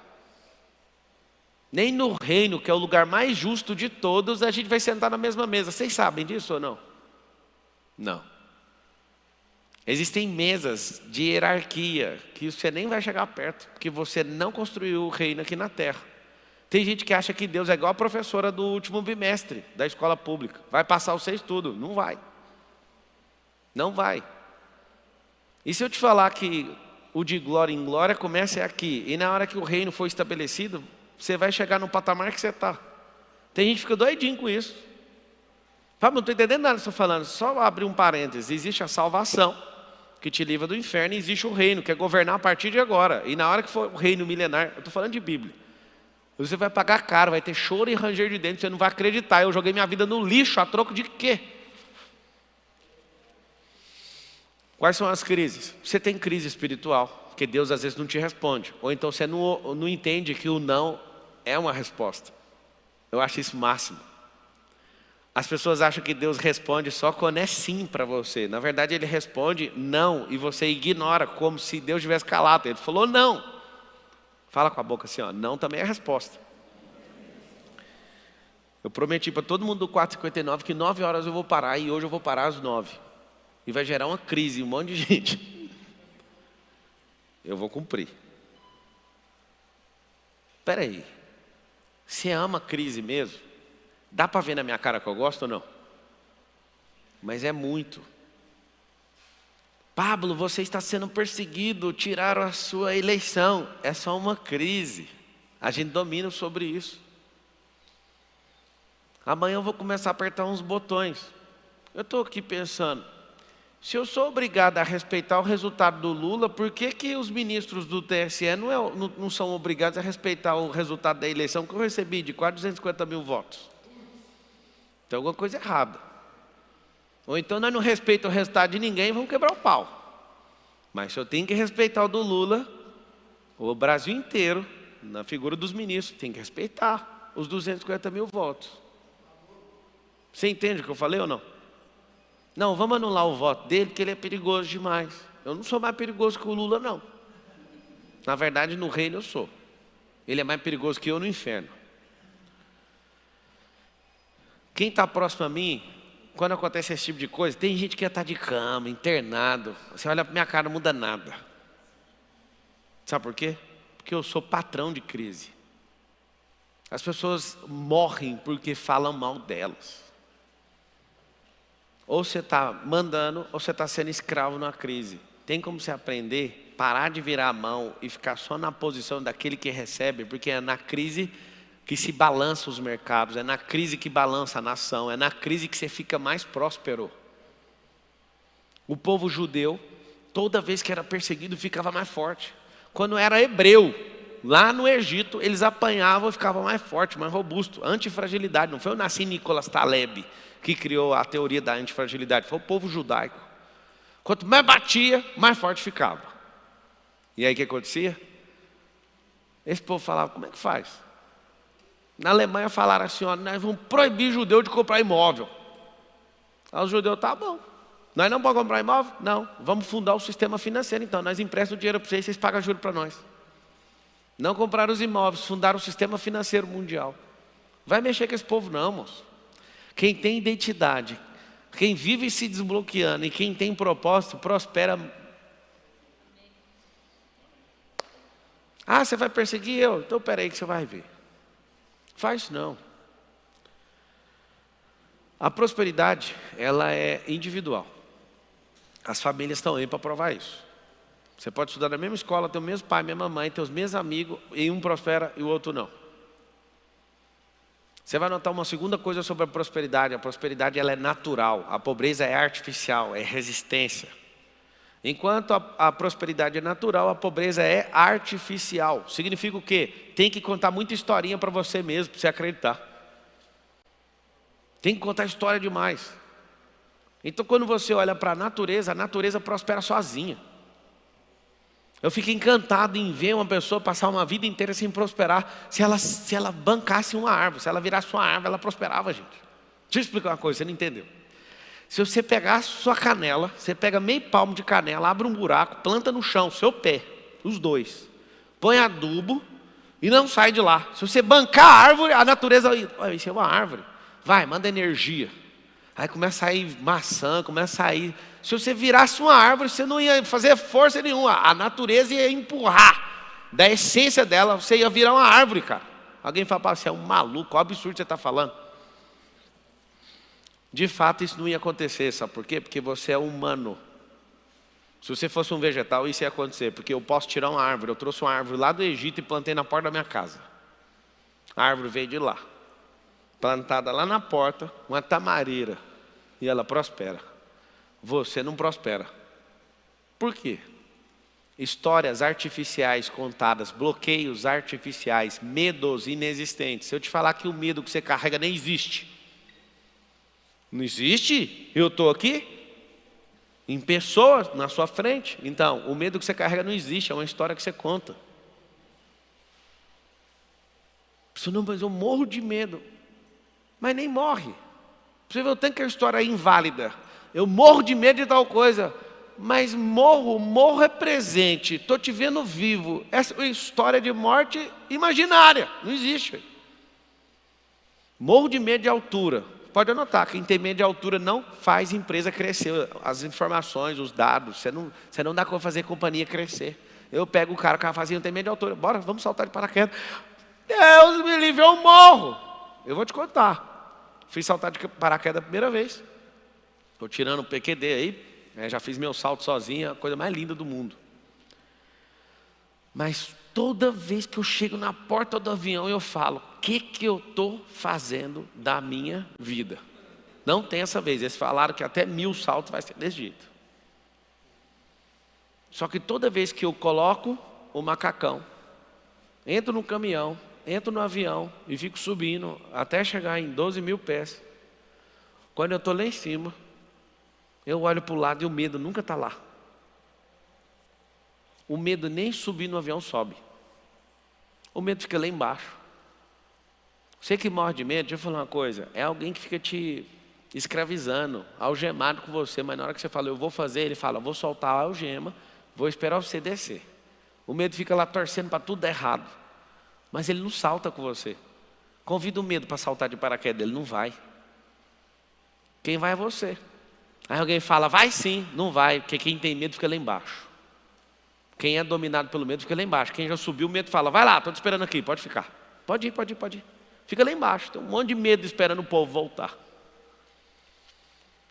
[SPEAKER 2] Nem no reino, que é o lugar mais justo de todos, a gente vai sentar na mesma mesa. Vocês sabem disso ou não? Não. Existem mesas de hierarquia que você nem vai chegar perto, porque você não construiu o reino aqui na terra. Tem gente que acha que Deus é igual a professora do último bimestre da escola pública. Vai passar os 6 tudo. Não vai. Não vai. E se eu te falar que o de glória em glória começa aqui, e na hora que o reino for estabelecido, você vai chegar no patamar que você está. Tem gente que fica doidinho com isso. Fábio, não estou entendendo nada que você está falando. Só abrir um parênteses. Existe a salvação, que te livra do inferno, e existe o reino, que é governar a partir de agora. E na hora que for o reino milenar, eu estou falando de Bíblia, você vai pagar caro, vai ter choro e ranger de dentro, você não vai acreditar. Eu joguei minha vida no lixo, a troco de quê? Quais são as crises? Você tem crise espiritual, porque Deus às vezes não te responde. Ou então você não entende que o não é uma resposta. Eu acho isso máximo. As pessoas acham que Deus responde só quando é sim para você. Na verdade, Ele responde não e você ignora, como se Deus tivesse calado. Ele falou não. Fala com a boca assim, ó, não também é resposta. Eu prometi para todo mundo do 459 que 9 horas eu vou parar, e hoje eu vou parar às 9. E vai gerar uma crise, um monte de gente. Eu vou cumprir. Espera aí. Você ama crise mesmo? Dá para ver na minha cara que eu gosto ou não? Mas é muito. Pablo, você está sendo perseguido, tiraram a sua eleição. É só uma crise. A gente domina sobre isso. Amanhã eu vou começar a apertar uns botões. Eu estou aqui pensando, se eu sou obrigado a respeitar o resultado do Lula, por que os ministros do TSE não são obrigados a respeitar o resultado da eleição que eu recebi de quase 250 mil votos? Tem alguma coisa errada. Ou então nós não respeitamos o resultado de ninguém e vamos quebrar o pau. Mas se eu tenho que respeitar o do Lula, o Brasil inteiro, na figura dos ministros, tem que respeitar os 250 mil votos. Você entende o que eu falei ou não? Não, vamos anular o voto dele porque ele é perigoso demais. Eu não sou mais perigoso que o Lula, não. Na verdade, no reino eu sou. Ele é mais perigoso que eu no inferno. Quem está próximo a mim, quando acontece esse tipo de coisa, tem gente que já está de cama, internado. Você olha para minha cara, não muda nada. Sabe por quê? Porque eu sou patrão de crise. As pessoas morrem porque falam mal delas. Ou você está mandando, ou você está sendo escravo numa crise. Tem como você aprender, parar de virar a mão e ficar só na posição daquele que recebe, porque é na crise que se balança os mercados, é na crise que balança a nação, é na crise que você fica mais próspero. O povo judeu, toda vez que era perseguido, ficava mais forte. Quando era hebreu, lá no Egito, eles apanhavam e ficavam mais forte, mais robusto, antifragilidade. Não foi o Nassim Nicholas Taleb que criou a teoria da antifragilidade, foi o povo judaico. Quanto mais batia, mais forte ficava. E aí o que acontecia? Esse povo falava, como é que faz? Na Alemanha falaram assim, ó, nós vamos proibir judeu de comprar imóvel. Aí os judeus, tá bom. Nós não podemos comprar imóvel? Não. Vamos fundar o sistema financeiro então. Nós emprestamos dinheiro para vocês, vocês pagam juros para nós. Não compraram os imóveis, fundaram o sistema financeiro mundial. Vai mexer com esse povo não, moço. Quem tem identidade, quem vive se desbloqueando e quem tem propósito, prospera. Ah, você vai perseguir eu? Então peraí que você vai ver. Faz isso não. A prosperidade, ela é individual. As famílias estão aí para provar isso. Você pode estudar na mesma escola, ter o mesmo pai, mesma mãe, ter os mesmos amigos, e um prospera e o outro não. Você vai notar uma segunda coisa sobre a prosperidade. A prosperidade ela é natural, a pobreza é artificial, é resistência. Enquanto a prosperidade é natural, a pobreza é artificial. Significa o quê? Tem que contar muita historinha para você mesmo, para você acreditar. Tem que contar história demais. Então quando você olha para a natureza prospera sozinha. Eu fico encantado em ver uma pessoa passar uma vida inteira sem prosperar. Se ela bancasse uma árvore, se ela virasse uma árvore, ela prosperava, gente. Deixa eu explicar uma coisa, você não entendeu. Se você pegar sua canela, você pega meio palmo de canela, abre um buraco, planta no chão, seu pé, os dois. Põe adubo e não sai de lá. Se você bancar a árvore, a natureza, olha, isso é uma árvore. Vai, manda energia. Aí começa a sair maçã, começa a sair. Se você virasse uma árvore, você não ia fazer força nenhuma. A natureza ia empurrar da essência dela, você ia virar uma árvore, cara. Alguém fala, você é um maluco, qual absurdo você está falando? De fato, isso não ia acontecer, sabe por quê? Porque você é humano. Se você fosse um vegetal, isso ia acontecer, porque eu posso tirar uma árvore. Eu trouxe uma árvore lá do Egito e plantei na porta da minha casa. A árvore veio de lá. plantada lá na porta, uma tamareira, e ela prospera. Você não prospera. Por quê? Histórias artificiais contadas, bloqueios artificiais, medos inexistentes. Se eu te falar que o medo que você carrega nem existe. Não existe? Eu estou aqui? Em pessoas, na sua frente. Então, o medo que você carrega não existe, é uma história que você conta. Você não, mas eu morro de medo. Mas nem morre. Você vê o tanto que a história é inválida. Eu morro de medo de tal coisa. Mas morro é presente. Estou te vendo vivo. Essa é uma história de morte imaginária. Não existe. Morro de medo de altura. Pode anotar, quem tem medo de altura não faz empresa crescer. As informações, os dados. Você não dá como fazer companhia crescer. Eu pego o cara que fazia, não tem medo de altura. Bora, vamos saltar de paraquedas. Deus me livre, eu morro. Eu vou te contar. Fui saltar de paraquedas a primeira vez. Estou tirando o PQD aí. Já fiz meu salto sozinho, a coisa mais linda do mundo. Mas toda vez que eu chego na porta do avião, eu falo, o que eu estou fazendo da minha vida? Não tem essa vez. Eles falaram que até 1000 saltos vai ser desse jeito. Só que toda vez que eu coloco o macacão, entro no caminhão, entro no avião e fico subindo até chegar em 12.000 pés. Quando eu estou lá em cima, eu olho para o lado e o medo nunca está lá. O medo nem subir no avião sobe. O medo fica lá embaixo. Você que morre de medo, deixa eu falar uma coisa. É alguém que fica te escravizando, algemado com você. Mas na hora que você fala, eu vou fazer, ele fala, vou soltar a algema, vou esperar você descer. O medo fica lá torcendo para tudo dar errado. Mas ele não salta com você. Convida o medo para saltar de paraquedas, ele não vai. Quem vai é você. Aí alguém fala, vai sim, não vai, porque quem tem medo fica lá embaixo. Quem é dominado pelo medo fica lá embaixo. Quem já subiu, o medo fala, vai lá, estou te esperando aqui, pode ficar. Pode ir. Fica lá embaixo, tem um monte de medo esperando o povo voltar.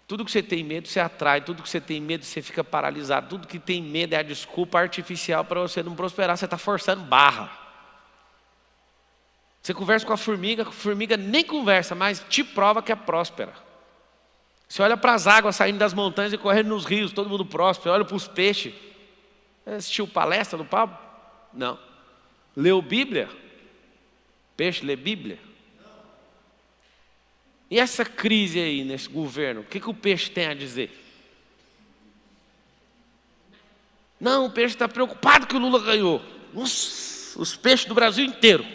[SPEAKER 2] Tudo que você tem medo, você atrai. Tudo que você tem medo, você fica paralisado. Tudo que tem medo é a desculpa artificial para você não prosperar. Você está forçando barra. Você conversa com a formiga nem conversa, mas te prova que é próspera. Você olha para as águas saindo das montanhas e correndo nos rios, todo mundo próspero. Olha para os peixes. Assistiu palestra do Pablo? Não. Leu Bíblia? Peixe lê Bíblia? E essa crise aí nesse governo, o que o peixe tem a dizer? Não, o peixe está preocupado que o Lula ganhou. Os peixes do Brasil inteiro.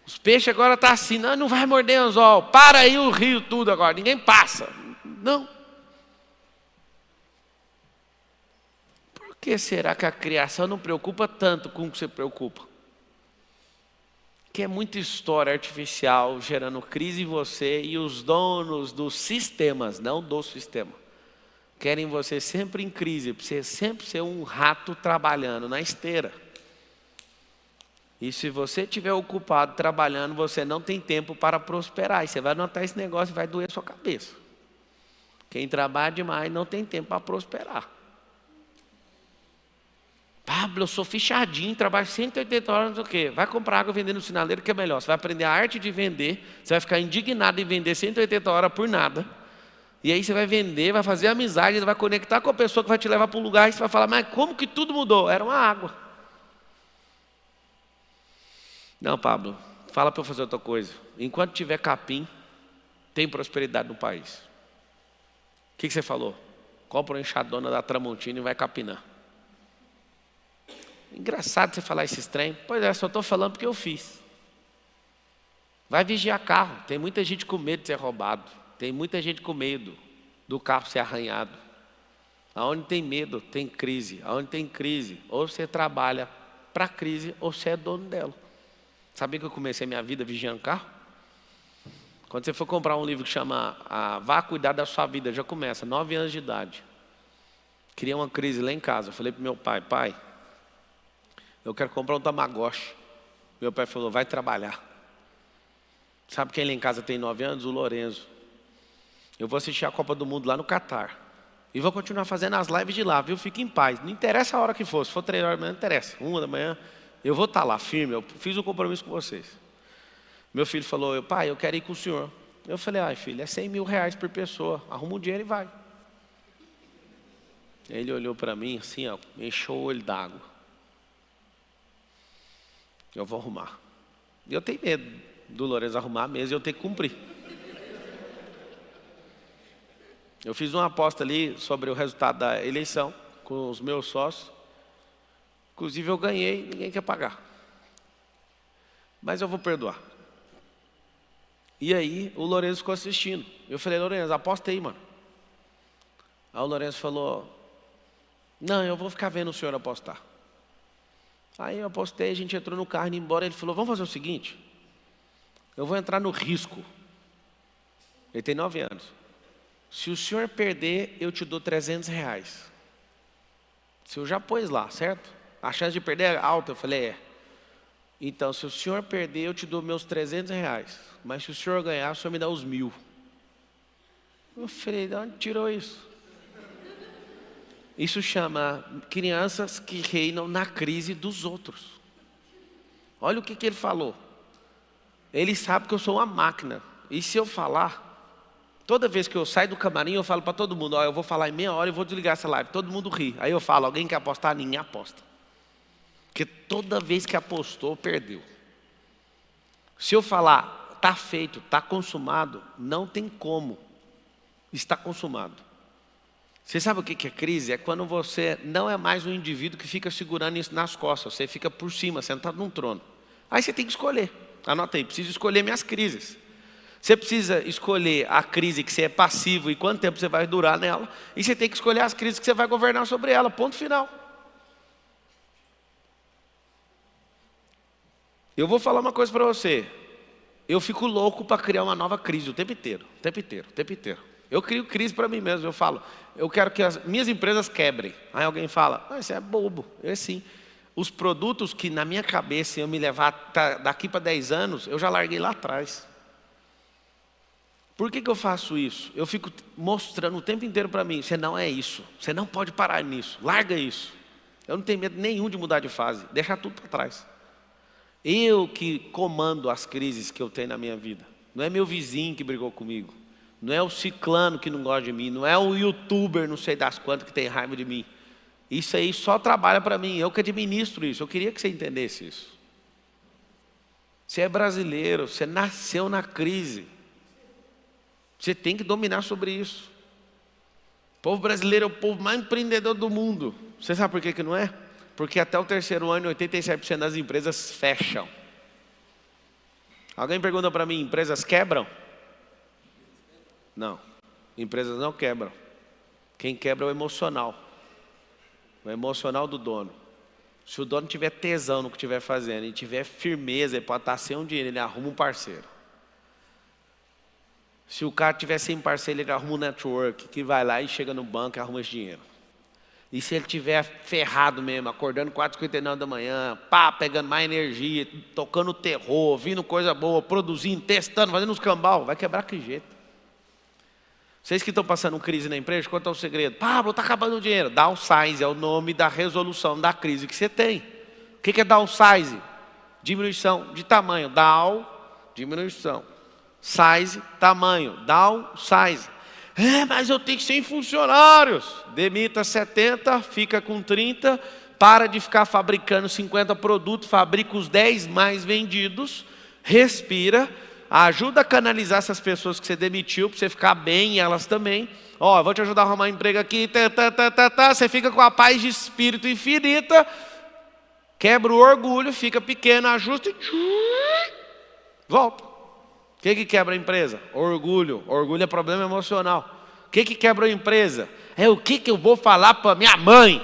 [SPEAKER 2] Os peixes agora estão assim, não vai morder anzol, para aí o rio tudo agora, ninguém passa. Não. Por que será que a criação não preocupa tanto com o que você preocupa? Que é muita história artificial gerando crise em você e os donos dos sistemas, não do sistema, querem você sempre em crise, para você sempre ser um rato trabalhando na esteira. E se você estiver ocupado trabalhando, você não tem tempo para prosperar. E você vai notar esse negócio e vai doer a sua cabeça. Quem trabalha demais não tem tempo para prosperar. Pablo, eu sou fichadinho, trabalho 180 horas, não sei o quê. Vai comprar água e vender no sinaleiro que é melhor. Você vai aprender a arte de vender. Você vai ficar indignado em vender 180 horas por nada. E aí você vai vender, vai fazer amizade, vai conectar com a pessoa que vai te levar para um lugar. E você vai falar, mas como que tudo mudou? Era uma água. Não, Pablo, fala para eu fazer outra coisa. Enquanto tiver capim, tem prosperidade no país. O que você falou? Compra uma enxadona da Tramontina e vai capinar. Engraçado você falar esse trem. Pois é, só estou falando porque eu fiz. Vai vigiar carro. Tem muita gente com medo de ser roubado. Tem muita gente com medo do carro ser arranhado. Aonde tem medo, tem crise. Aonde tem crise, ou você trabalha para a crise, ou você é dono dela. Sabia que eu comecei minha vida vigiando carro? Quando você for comprar um livro que chama Vá Cuidar da Sua Vida, já começa, 9 anos de idade. Criei uma crise lá em casa. Eu falei para meu pai, pai, eu quero comprar um Tamagotchi. Meu pai falou, vai trabalhar. Sabe quem lá em casa tem 9 anos? O Lorenzo. Eu vou assistir a Copa do Mundo lá no Catar. E vou continuar fazendo as lives de lá, viu? Fique em paz. Não interessa a hora que for. Se for 3 horas da manhã, não interessa. 1 da manhã, eu vou estar lá, firme. Eu fiz um compromisso com vocês. Meu filho falou, pai, eu quero ir com o senhor. Eu falei, ai filho, é 100 mil reais por pessoa, arruma um dinheiro e vai. Ele olhou para mim assim, ó, encheu o olho d'água. Eu vou arrumar. E eu tenho medo do Lourenço arrumar a mesa e eu ter que cumprir. Eu fiz uma aposta ali sobre o resultado da eleição com os meus sócios. Inclusive eu ganhei, ninguém quer pagar. Mas eu vou perdoar. E aí o Lourenço ficou assistindo. Eu falei, Lourenço, aposta aí, mano. Aí o Lourenço falou, não, eu vou ficar vendo o senhor apostar. Aí eu apostei, a gente entrou no carro e ia embora. Ele falou, vamos fazer o seguinte, eu vou entrar no risco. Ele tem 9 anos. Se o senhor perder, eu te dou 300 reais. O senhor já pôs lá, certo? A chance de perder é alta. Eu falei, é. Então, se o senhor perder, eu te dou meus 300 reais. Mas se o senhor ganhar, o senhor me dá os 1.000. Eu falei, de onde tirou isso? Isso chama crianças que reinam na crise dos outros. Olha o que ele falou. Ele sabe que eu sou uma máquina. E se eu falar, toda vez que eu saio do camarim, eu falo para todo mundo, ó, eu vou falar em meia hora e vou desligar essa live. Todo mundo ri. Aí eu falo, alguém quer apostar? Ninguém aposta. Porque toda vez que apostou, perdeu. Se eu falar, está feito, está consumado, não tem como. Está consumado. Você sabe o que é crise? É quando você não é mais um indivíduo que fica segurando isso nas costas. Você fica por cima, sentado num trono. Aí você tem que escolher. Anota aí, preciso escolher minhas crises. Você precisa escolher a crise que você é passivo e quanto tempo você vai durar nela. E você tem que escolher as crises que você vai governar sobre ela. Ponto final. Eu vou falar uma coisa para você. Eu fico louco para criar uma nova crise o tempo inteiro. O tempo inteiro, o tempo inteiro. Eu crio crise para mim mesmo. Eu falo, eu quero que as minhas empresas quebrem. Aí alguém fala, isso é bobo. Eu assim. Os produtos que na minha cabeça iam me levar daqui para 10 anos, eu já larguei lá atrás. Por que eu faço isso? Eu fico mostrando o tempo inteiro para mim, você não é isso. Você não pode parar nisso. Larga isso. Eu não tenho medo nenhum de mudar de fase. Deixar tudo para trás. Eu que comando as crises que eu tenho na minha vida. Não é meu vizinho que brigou comigo. Não é o ciclano que não gosta de mim. Não é o youtuber não sei das quantas que tem raiva de mim. Isso aí só trabalha para mim. Eu que administro isso. Eu queria que você entendesse isso. Você é brasileiro. Você nasceu na crise. Você tem que dominar sobre isso. O povo brasileiro é o povo mais empreendedor do mundo. Você sabe por que não é? Porque até o 3º ano, 87% das empresas fecham. Alguém pergunta para mim, empresas quebram? Não, empresas não quebram. Quem quebra é o emocional. O emocional do dono. Se o dono tiver tesão no que estiver fazendo e tiver firmeza, ele pode estar sem um dinheiro, ele arruma um parceiro. Se o cara tiver sem parceiro, ele arruma um network, que vai lá e chega no banco e arruma esse dinheiro. E se ele tiver ferrado mesmo, acordando 4h59 da manhã, pegando mais energia, tocando terror, ouvindo coisa boa, produzindo, testando, fazendo uns cambal, vai quebrar que jeito. Vocês que estão passando crise na empresa, qual é o segredo? Pablo, está acabando o dinheiro. Downsize é o nome da resolução da crise que você tem. O que é downsize? Diminuição de tamanho. Down, diminuição. Size, tamanho. Downsize. Mas eu tenho 100 funcionários. Demita 70, fica com 30, para de ficar fabricando 50 produtos, fabrica os 10 mais vendidos, respira, ajuda a canalizar essas pessoas que você demitiu, para você ficar bem e elas também. Ó, vou te ajudar a arrumar um emprego aqui, você fica com a paz de espírito infinita, quebra o orgulho, fica pequeno, ajusta e volta. O que quebra a empresa? Orgulho. Orgulho é problema emocional. O que quebra a empresa? É o que eu vou falar para minha mãe.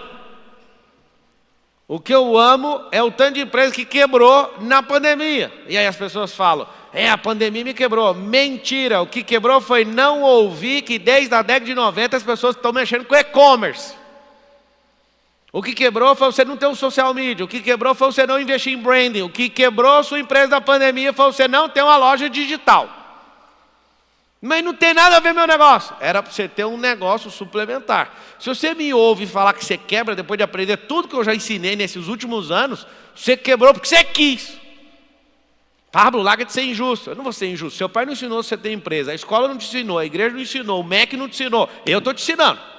[SPEAKER 2] O que eu amo é o tanto de empresa que quebrou na pandemia. E aí as pessoas falam, a pandemia me quebrou. Mentira, o que quebrou foi não ouvir que desde a década de 90 as pessoas estão mexendo com e-commerce. O que quebrou foi você não ter um social media. O que quebrou foi você não investir em branding. O que quebrou sua empresa na pandemia foi você não ter uma loja digital. Mas não tem nada a ver meu negócio. Era para você ter um negócio suplementar. Se você me ouve falar que você quebra depois de aprender tudo que eu já ensinei nesses últimos anos, você quebrou porque você quis. Pablo, larga de ser injusto. Eu não vou ser injusto. Seu pai não ensinou você a ter empresa, a escola não te ensinou, a igreja não ensinou, o MEC não te ensinou. Eu estou te ensinando.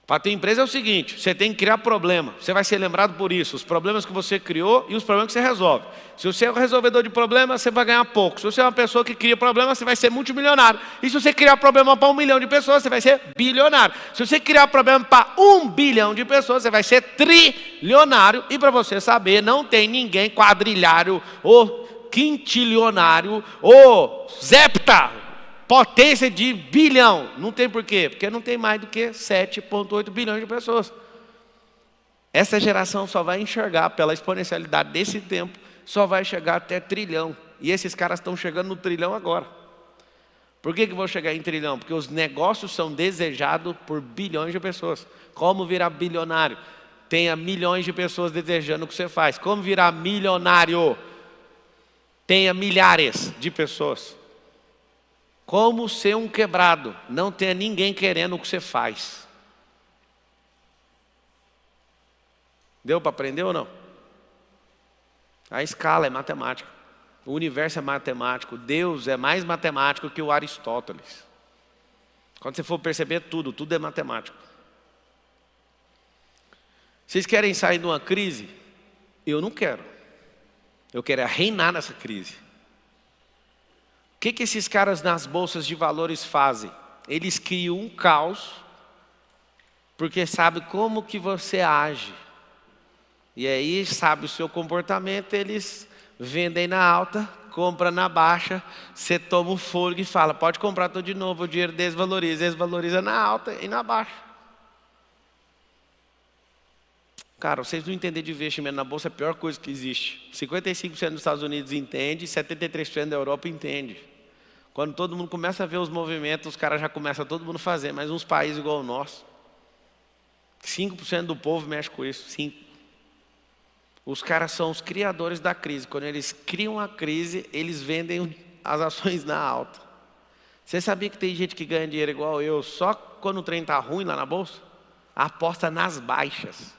[SPEAKER 2] Para ter empresa é o seguinte, você tem que criar problema. Você vai ser lembrado por isso, os problemas que você criou e os problemas que você resolve. Se você é um resolvedor de problemas, você vai ganhar pouco. Se você é uma pessoa que cria problemas, você vai ser multimilionário. E se você criar problema para 1 milhão de pessoas, você vai ser bilionário. Se você criar problema para 1 bilhão de pessoas, você vai ser trilionário. E para você saber, não tem ninguém quadrilhário ou quintilionário ou zepta, potência de bilhão. Não tem por quê? Porque não tem mais do que 7,8 bilhões de pessoas. Essa geração só vai enxergar pela exponencialidade desse tempo, só vai chegar até trilhão. E esses caras estão chegando no trilhão agora. Por que vão chegar em trilhão? Porque os negócios são desejados por bilhões de pessoas. Como virar bilionário? Tenha milhões de pessoas desejando o que você faz. Como virar milionário? Tenha milhares de pessoas. Como ser um quebrado? Não tenha ninguém querendo o que você faz. Deu para aprender ou não? A escala é matemática. O universo é matemático. Deus é mais matemático que o Aristóteles. Quando você for perceber tudo é matemático. Vocês querem sair de uma crise? Eu não quero. Eu quero reinar nessa crise. O que esses caras nas bolsas de valores fazem? Eles criam um caos, porque sabe como que você age. E aí, sabe o seu comportamento, eles vendem na alta, compram na baixa, você toma um fôlego e fala, pode comprar tudo de novo, o dinheiro desvaloriza na alta e na baixa. Cara, vocês não entendem de investimento na bolsa, é a pior coisa que existe. 55% dos Estados Unidos entende, 73% da Europa entende. Quando todo mundo começa a ver os movimentos, os caras já começam todo mundo a fazer, mas uns países igual o nosso, 5% do povo mexe com isso, 5%. Os caras são os criadores da crise. Quando eles criam a crise, eles vendem as ações na alta. Você sabia que tem gente que ganha dinheiro igual eu, só quando o trem está ruim lá na bolsa? Aposta nas baixas.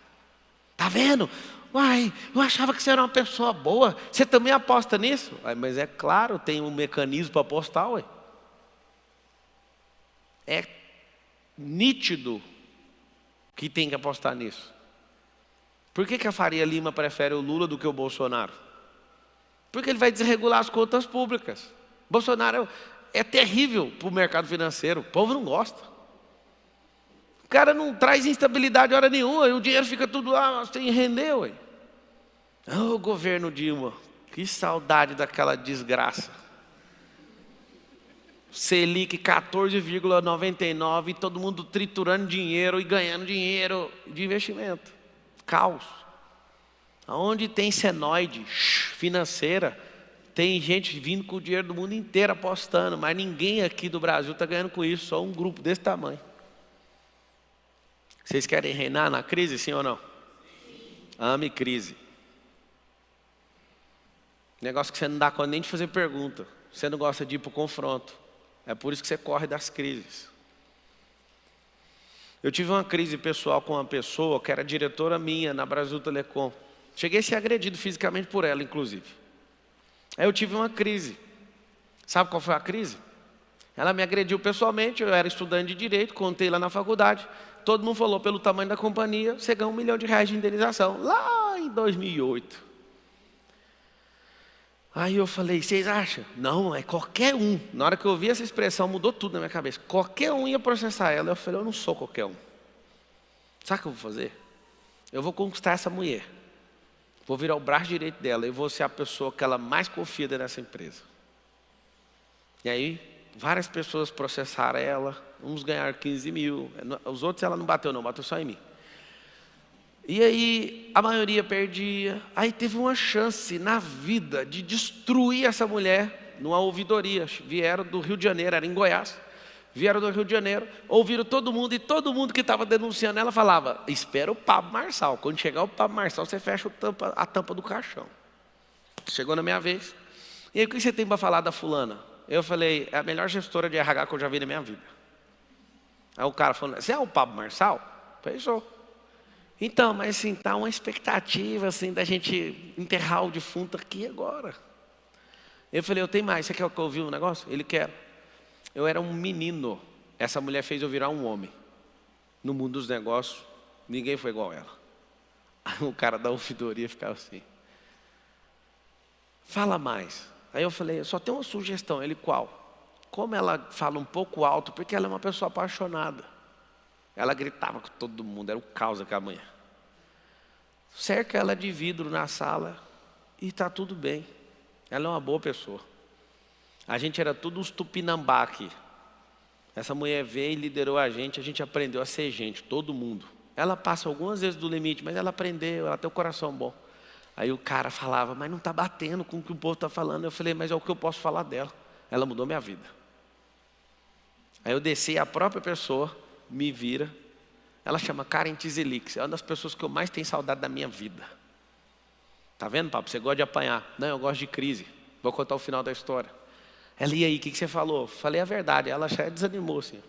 [SPEAKER 2] Tá vendo? Uai, eu achava que você era uma pessoa boa. Você também aposta nisso? Mas é claro, tem um mecanismo para apostar, ué. É nítido que tem que apostar nisso. Por que a Faria Lima prefere o Lula do que o Bolsonaro? Porque ele vai desregular as contas públicas. Bolsonaro é terrível para o mercado financeiro. O povo não gosta. O cara não traz instabilidade hora nenhuma. E o dinheiro fica tudo lá sem render. Ué. Oh, governo Dilma. Que saudade daquela desgraça. Selic 14,99 e todo mundo triturando dinheiro e ganhando dinheiro de investimento. Caos. Aonde tem senoide financeira, tem gente vindo com o dinheiro do mundo inteiro apostando, mas ninguém aqui do Brasil está ganhando com isso, só um grupo desse tamanho. Vocês querem reinar na crise, sim ou não? Ame crise. Negócio que você não dá conta nem de fazer pergunta. Você não gosta de ir para o confronto. É por isso que você corre das crises. Eu tive uma crise pessoal com uma pessoa que era diretora minha na Brasil Telecom. Cheguei a ser agredido fisicamente por ela, inclusive. Aí eu tive uma crise. Sabe qual foi a crise? Ela me agrediu pessoalmente, eu era estudante de Direito, contei lá na faculdade. Todo mundo falou, pelo tamanho da companhia, você ganha R$1 milhão de indenização. Lá em 2008. Aí eu falei, vocês acham? Não, é qualquer um. Na hora que eu ouvi essa expressão, mudou tudo na minha cabeça. Qualquer um ia processar ela. Eu falei, eu não sou qualquer um. Sabe o que eu vou fazer? Eu vou conquistar essa mulher. Vou virar o braço direito dela. E vou ser a pessoa que ela mais confia nessa empresa. E aí, várias pessoas processaram ela. Uns ganharam 15 mil. Os outros ela não bateu não, bateu só em mim. E aí, a maioria perdia. Aí teve uma chance na vida de destruir essa mulher numa ouvidoria. Vieram do Rio de Janeiro, era em Goiás. Vieram do Rio de Janeiro, ouviram todo mundo. E todo mundo que estava denunciando ela falava, espera o Pablo Marçal. Quando chegar o Pablo Marçal, você fecha a tampa do caixão. Chegou na minha vez. E aí, o que você tem para falar da fulana? Eu falei, é a melhor gestora de RH que eu já vi na minha vida. Aí o cara falou, você é o Pablo Marçal? Eu falei, sou. Então, mas assim, tá uma expectativa assim da gente enterrar o defunto aqui agora. Eu falei, eu tenho mais, você quer que eu ouvir um negócio? Ele quer. Eu era um menino, essa mulher fez eu virar um homem. No mundo dos negócios, ninguém foi igual a ela. Aí o cara da ouvidoria ficava assim, fala mais. Aí eu falei, eu só tenho uma sugestão. Ele, qual? Como ela fala um pouco alto, porque ela é uma pessoa apaixonada. Ela gritava com todo mundo, era o caos aquela manhã. Cerca ela de vidro na sala e está tudo bem. Ela é uma boa pessoa. A gente era tudo uns tupinambá aqui. Essa mulher veio e liderou a gente aprendeu a ser gente, todo mundo. Ela passa algumas vezes do limite, mas ela aprendeu, ela tem o coração bom. Aí o cara falava, mas não está batendo com o que o povo está falando. Eu falei, mas é o que eu posso falar dela. Ela mudou minha vida. Aí eu desci, a própria pessoa me vira. Ela chama Karen Tizelix, é uma das pessoas que eu mais tenho saudade da minha vida. Tá vendo, papo? Você gosta de apanhar. Não, eu gosto de crise. Vou contar o final da história. Ela, e aí, o que você falou? Falei a verdade. Ela já desanimou, assim.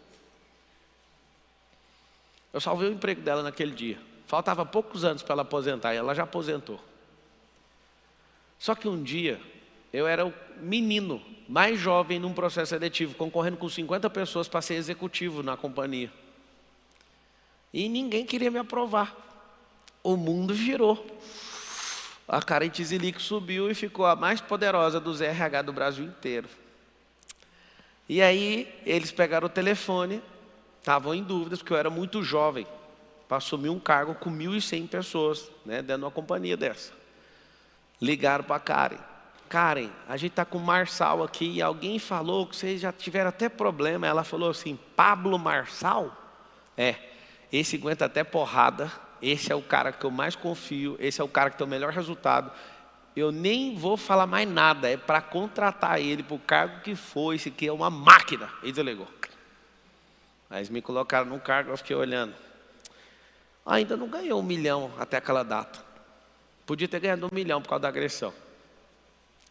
[SPEAKER 2] Eu salvei o emprego dela naquele dia. Faltava poucos anos para ela aposentar, e ela já aposentou. Só que um dia, eu era o menino mais jovem num processo seletivo, concorrendo com 50 pessoas para ser executivo na companhia. E ninguém queria me aprovar. O mundo girou. A Karen Tizelix subiu e ficou a mais poderosa dos RH do Brasil inteiro. E aí, eles pegaram o telefone, estavam em dúvidas, porque eu era muito jovem, para assumir um cargo com 1.100 pessoas, né, dentro de uma companhia dessa. Ligaram para a Karen. Karen, a gente está com o Marçal aqui, e alguém falou que vocês já tiveram até problema. Ela falou assim, Pablo Marçal? Esse aguenta até porrada, esse é o cara que eu mais confio, esse é o cara que tem o melhor resultado. Eu nem vou falar mais nada, é para contratar ele para o cargo que for, esse aqui é uma máquina. Ele delegou. Aí eles me colocaram no cargo, eu fiquei olhando. Ainda não ganhou 1 milhão até aquela data. Podia ter ganhado 1 milhão por causa da agressão.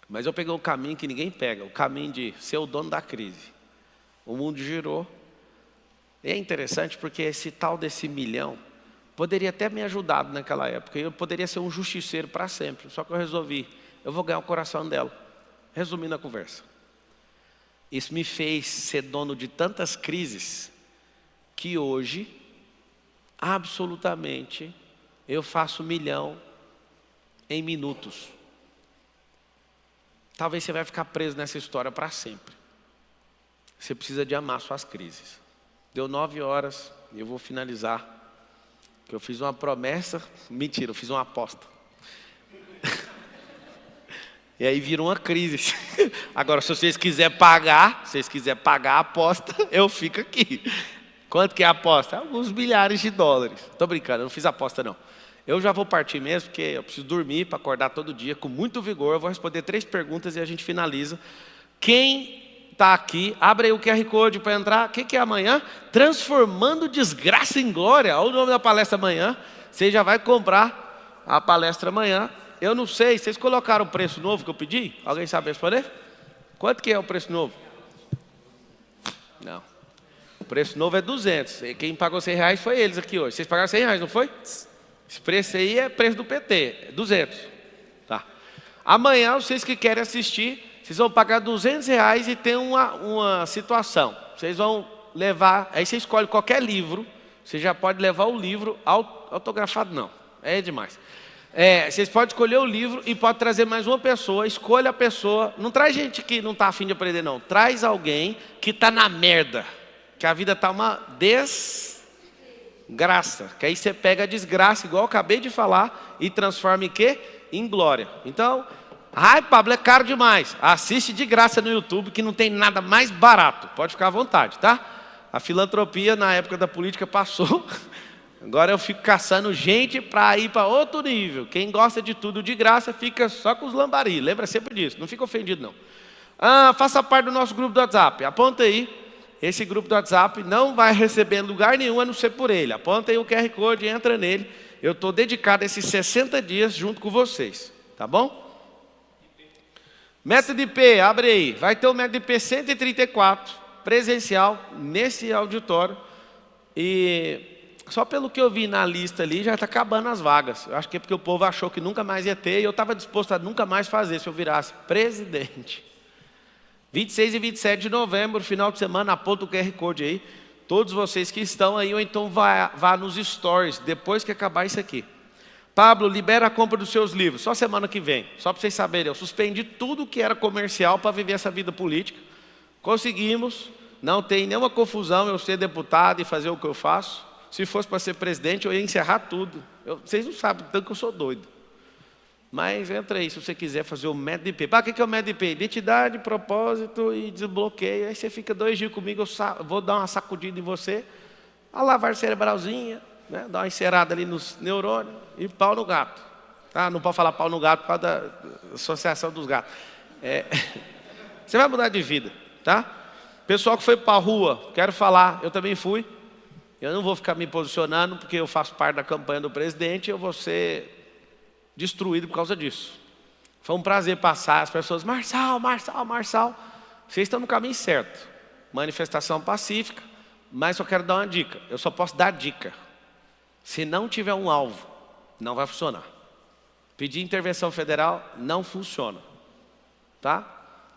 [SPEAKER 2] Mas eu peguei o caminho que ninguém pega, o caminho de ser o dono da crise. O mundo girou. E é interessante porque esse tal desse 1 milhão poderia até me ajudado naquela época. Eu poderia ser um justiceiro para sempre. Só que eu resolvi, eu vou ganhar o coração dela. Resumindo a conversa. Isso me fez ser dono de tantas crises que hoje, absolutamente, eu faço 1 milhão em minutos. Talvez você vai ficar preso nessa história para sempre. Você precisa de amar suas crises. Deu 9 horas e eu vou finalizar. Que eu fiz uma promessa, mentira, eu fiz uma aposta. E aí virou uma crise. Agora, se vocês quiserem pagar, a aposta, eu fico aqui. Quanto que é a aposta? Alguns milhares de dólares. Tô brincando, eu não fiz aposta não. Eu já vou partir mesmo, porque eu preciso dormir para acordar todo dia com muito vigor. Eu vou responder 3 perguntas e a gente finaliza. Quem está aqui, abre aí o QR Code para entrar. O que é amanhã? Transformando desgraça em glória. Olha o nome da palestra amanhã. Você já vai comprar a palestra amanhã. Eu não sei, vocês colocaram o preço novo que eu pedi? Alguém sabe responder? Quanto que é o preço novo? Não. O preço novo é 200. E quem pagou R$100 foi eles aqui hoje. Vocês pagaram R$100, não foi? Esse preço aí é preço do PT, 200. Tá. Amanhã, vocês que querem assistir, vocês vão pagar R$200 e tem uma situação. Vocês vão levar, aí você escolhe qualquer livro, você já pode levar o livro autografado, não, é demais. Vocês podem escolher o livro e pode trazer mais uma pessoa, escolha a pessoa, não traz gente que não está afim de aprender não, traz alguém que está na merda, que a vida está uma desgraça, que aí você pega a desgraça, igual eu acabei de falar, e transforma em quê? Em glória. Então, ai, Pablo, é caro demais. Assiste de graça no YouTube, que não tem nada mais barato. Pode ficar à vontade, tá? A filantropia, na época da política, passou. Agora eu fico caçando gente para ir para outro nível. Quem gosta de tudo de graça, fica só com os lambari. Lembra sempre disso. Não fica ofendido, não. Faça parte do nosso grupo do WhatsApp. Aponta aí. Esse grupo do WhatsApp não vai receber em lugar nenhum, a não ser por ele. Aponta aí o QR Code, entra nele. Eu estou dedicado a esses 60 dias junto com vocês. Tá bom? Método IP, abre aí. Vai ter o método IP 134, presencial, nesse auditório. E só pelo que eu vi na lista ali, já está acabando as vagas. Eu acho que é porque o povo achou que nunca mais ia ter. E eu estava disposto a nunca mais fazer se eu virasse presidente. 26 e 27 de novembro, final de semana, aponta o QR Code aí. Todos vocês que estão aí, ou então vá nos stories, depois que acabar isso aqui. Pablo, libera a compra dos seus livros, só semana que vem. Só para vocês saberem, eu suspendi tudo que era comercial para viver essa vida política. Conseguimos, não tem nenhuma confusão eu ser deputado e fazer o que eu faço. Se fosse para ser presidente, eu ia encerrar tudo. Vocês não sabem tanto que eu sou doido. Mas entra aí, se você quiser fazer o método IP. O que é o método IP? Identidade, propósito e desbloqueio. Aí você fica 2 dias comigo, eu vou dar uma sacudida em você, a lavar cerebralzinha, né? Dar uma encerada ali nos neurônios e pau no gato. Tá? Não pode falar pau no gato por causa da Associação dos Gatos. Você vai mudar de vida, tá? Pessoal que foi para a rua, quero falar, eu também fui. Eu não vou ficar me posicionando, porque eu faço parte da campanha do presidente, eu vou ser destruído por causa disso. Foi um prazer passar, as pessoas, Marçal, vocês estão no caminho certo. Manifestação pacífica, mas só quero dar uma dica, eu só posso dar dica. Se não tiver um alvo, não vai funcionar. Pedir intervenção federal, não funciona. Tá?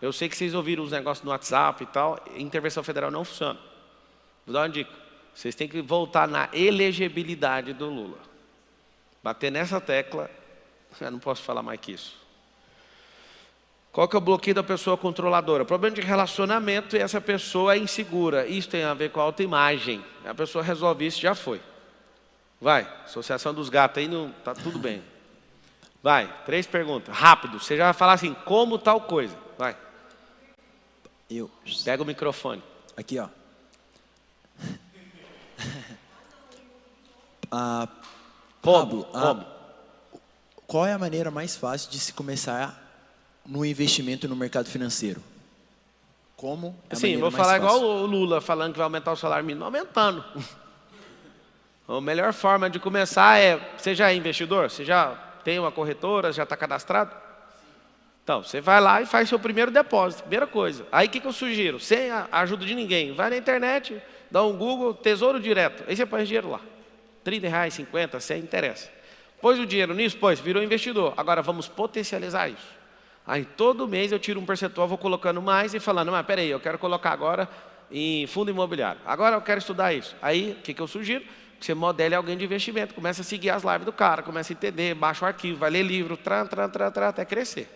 [SPEAKER 2] Eu sei que vocês ouviram os negócios no WhatsApp e tal, intervenção federal não funciona. Vou dar uma dica, vocês têm que voltar na elegibilidade do Lula. Bater nessa tecla, eu não posso falar mais que isso. Qual que é o bloqueio da pessoa controladora? Problema de relacionamento e essa pessoa é insegura. Isso tem a ver com a autoimagem. A pessoa resolve isso, já foi. Vai, Associação dos Gatos aí, não, tá tudo bem. Vai, 3 perguntas, rápido. Você já vai falar assim, como tal coisa. Vai. Pega o microfone.
[SPEAKER 3] Aqui, ó. Pablo, qual é a maneira mais fácil de se começar no investimento no mercado financeiro? Como é a
[SPEAKER 2] Sim, vou falar igual o Lula falando que vai aumentar o salário mínimo, aumentando. A melhor forma de começar é, você já é investidor? Você já tem uma corretora, já está cadastrado? Então, você vai lá e faz seu primeiro depósito, primeira coisa. Aí o que eu sugiro? Sem a ajuda de ninguém, vai na internet, dá um Google, Tesouro Direto, aí você põe dinheiro lá. R$30, 50, 100, interessa. Pôs o dinheiro nisso, virou investidor. Agora vamos potencializar isso. Aí todo mês eu tiro um percentual, vou colocando mais e falando, mas peraí, eu quero colocar agora em fundo imobiliário. Agora eu quero estudar isso. Aí o que eu sugiro? Que você modele alguém de investimento, começa a seguir as lives do cara, começa a entender, baixa o arquivo, vai ler livro, até crescer.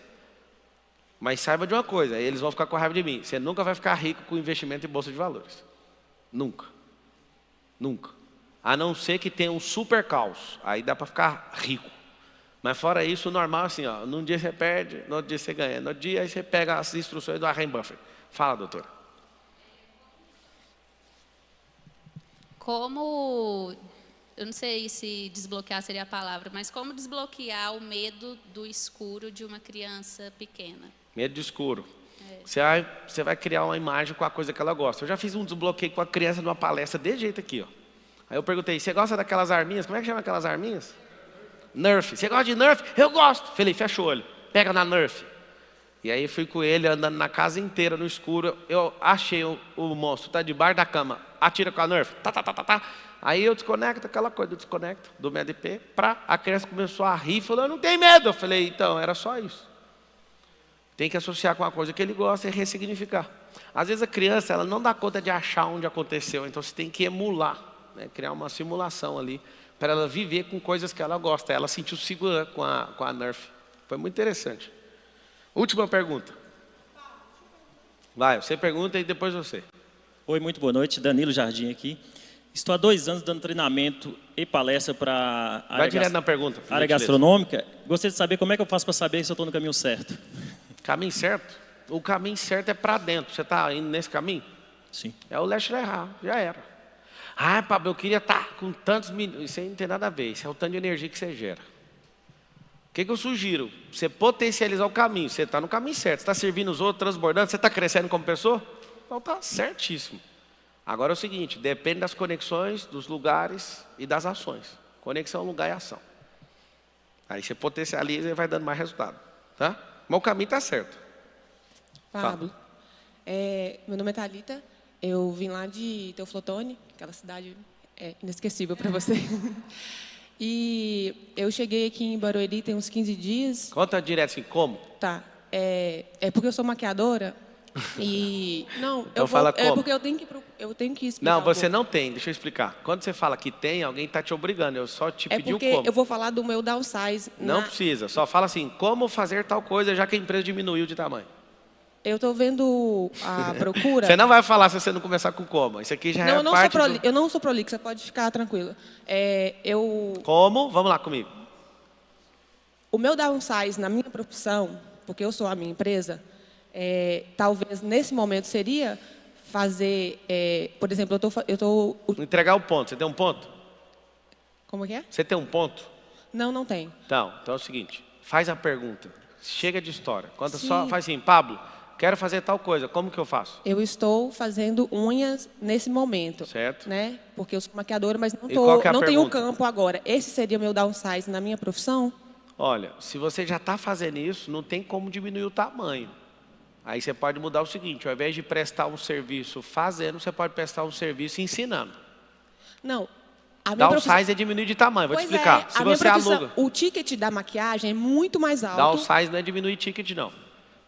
[SPEAKER 2] Mas saiba de uma coisa, aí eles vão ficar com raiva de mim. Você nunca vai ficar rico com investimento em bolsa de valores. Nunca. Nunca. A não ser que tenha um super caos. Aí dá para ficar rico. Mas fora isso, o normal é assim, ó, num dia você perde, no outro dia você ganha. No outro dia aí você pega as instruções do Warren Buffett. Fala, doutora.
[SPEAKER 4] Como, eu não sei se desbloquear seria a palavra, mas como desbloquear o medo do escuro de uma criança pequena?
[SPEAKER 2] Medo de escuro. Você vai criar uma imagem com a coisa que ela gosta. Eu já fiz um desbloqueio com a criança numa palestra desse jeito aqui, ó. Aí eu perguntei, você gosta daquelas arminhas? Como é que chama aquelas arminhas? Nerf. Você gosta de Nerf? Eu gosto. Falei, fecha o olho. Pega na Nerf. E aí fui com ele andando na casa inteira no escuro. Eu achei o monstro, tá debaixo da cama. Atira com a Nerf. Tá. Aí eu desconecto aquela coisa, do MDP. A criança começou a rir, falou, eu não tenho medo. Eu falei, então, era só isso. Tem que associar com uma coisa que ele gosta e ressignificar. Às vezes a criança ela não dá conta de achar onde aconteceu, então você tem que emular. Criar uma simulação ali, para ela viver com coisas que ela gosta. Ela sentiu segura com a Nerf. Foi muito interessante. Última pergunta. Vai, você pergunta e depois você.
[SPEAKER 5] Oi, muito boa noite. Danilo Jardim aqui. Estou há 2 anos dando treinamento e palestra para a
[SPEAKER 2] Vai direto na pergunta.
[SPEAKER 5] área gastronômica. Gostaria de saber como é que eu faço para saber se eu estou no caminho certo. Caminho
[SPEAKER 2] certo? O caminho certo é para dentro. Você está indo nesse caminho?
[SPEAKER 5] Sim.
[SPEAKER 2] É o leste errar, já era. Pablo, eu queria estar com tantos milhões. Isso aí não tem nada a ver. Isso é o tanto de energia que você gera. O que eu sugiro? Você potencializar o caminho. Você está no caminho certo. Você está servindo os outros, transbordando. Você está crescendo como pessoa? Então está certíssimo. Agora é o seguinte, depende das conexões, dos lugares e das ações. Conexão, lugar e ação. Aí você potencializa e vai dando mais resultado. Tá? Mas o caminho está certo.
[SPEAKER 6] Pablo, meu nome é Thalita. Eu vim lá de Teoflotone, aquela cidade inesquecível para você. E eu cheguei aqui em Barueri tem uns 15 dias.
[SPEAKER 2] Conta direto assim, como?
[SPEAKER 6] Tá. É porque eu sou maquiadora Não,
[SPEAKER 2] Então fala como?
[SPEAKER 6] porque eu tenho que explicar.
[SPEAKER 2] Não, você não tem, deixa eu explicar. Quando você fala que tem, alguém está te obrigando, eu só te pedi o
[SPEAKER 6] porque
[SPEAKER 2] como.
[SPEAKER 6] eu vou falar do meu downsize.
[SPEAKER 2] Não precisa, só fala assim, como fazer tal coisa já que a empresa diminuiu de tamanho.
[SPEAKER 6] Eu estou vendo a procura.
[SPEAKER 2] Você não vai falar se você não começar com como. Isso aqui já é parte do...
[SPEAKER 6] Eu não sou prolixa, pode ficar tranquilo.
[SPEAKER 2] Como? Vamos lá comigo.
[SPEAKER 6] O meu downsize na minha profissão, porque eu sou a minha empresa, talvez nesse momento seria fazer, por exemplo,
[SPEAKER 2] Entregar o ponto. Você tem um ponto?
[SPEAKER 6] Como que é?
[SPEAKER 2] Você tem um ponto?
[SPEAKER 6] Não tenho.
[SPEAKER 2] Então é o seguinte, faz a pergunta. Chega de história. Conta
[SPEAKER 6] Sim.
[SPEAKER 2] só, faz assim, Pablo, quero fazer tal coisa, como que eu faço?
[SPEAKER 6] Eu estou fazendo unhas nesse momento.
[SPEAKER 2] Certo.
[SPEAKER 6] Né? Porque eu sou maquiadora, mas
[SPEAKER 2] E qual que é a
[SPEAKER 6] não tenho
[SPEAKER 2] pergunta?
[SPEAKER 6] campo agora. Esse seria o meu downsize na minha profissão?
[SPEAKER 2] Olha, se você já está fazendo isso, não tem como diminuir o tamanho. Aí você pode mudar o seguinte, ao invés de prestar um serviço fazendo, você pode prestar um serviço ensinando.
[SPEAKER 6] Não. A minha profissão...
[SPEAKER 2] Downsize é diminuir de tamanho, vou te
[SPEAKER 6] Pois
[SPEAKER 2] explicar. Se
[SPEAKER 6] a minha
[SPEAKER 2] você
[SPEAKER 6] profissão,
[SPEAKER 2] aluga,
[SPEAKER 6] o ticket da maquiagem é muito mais alto.
[SPEAKER 2] downsize não é diminuir ticket não.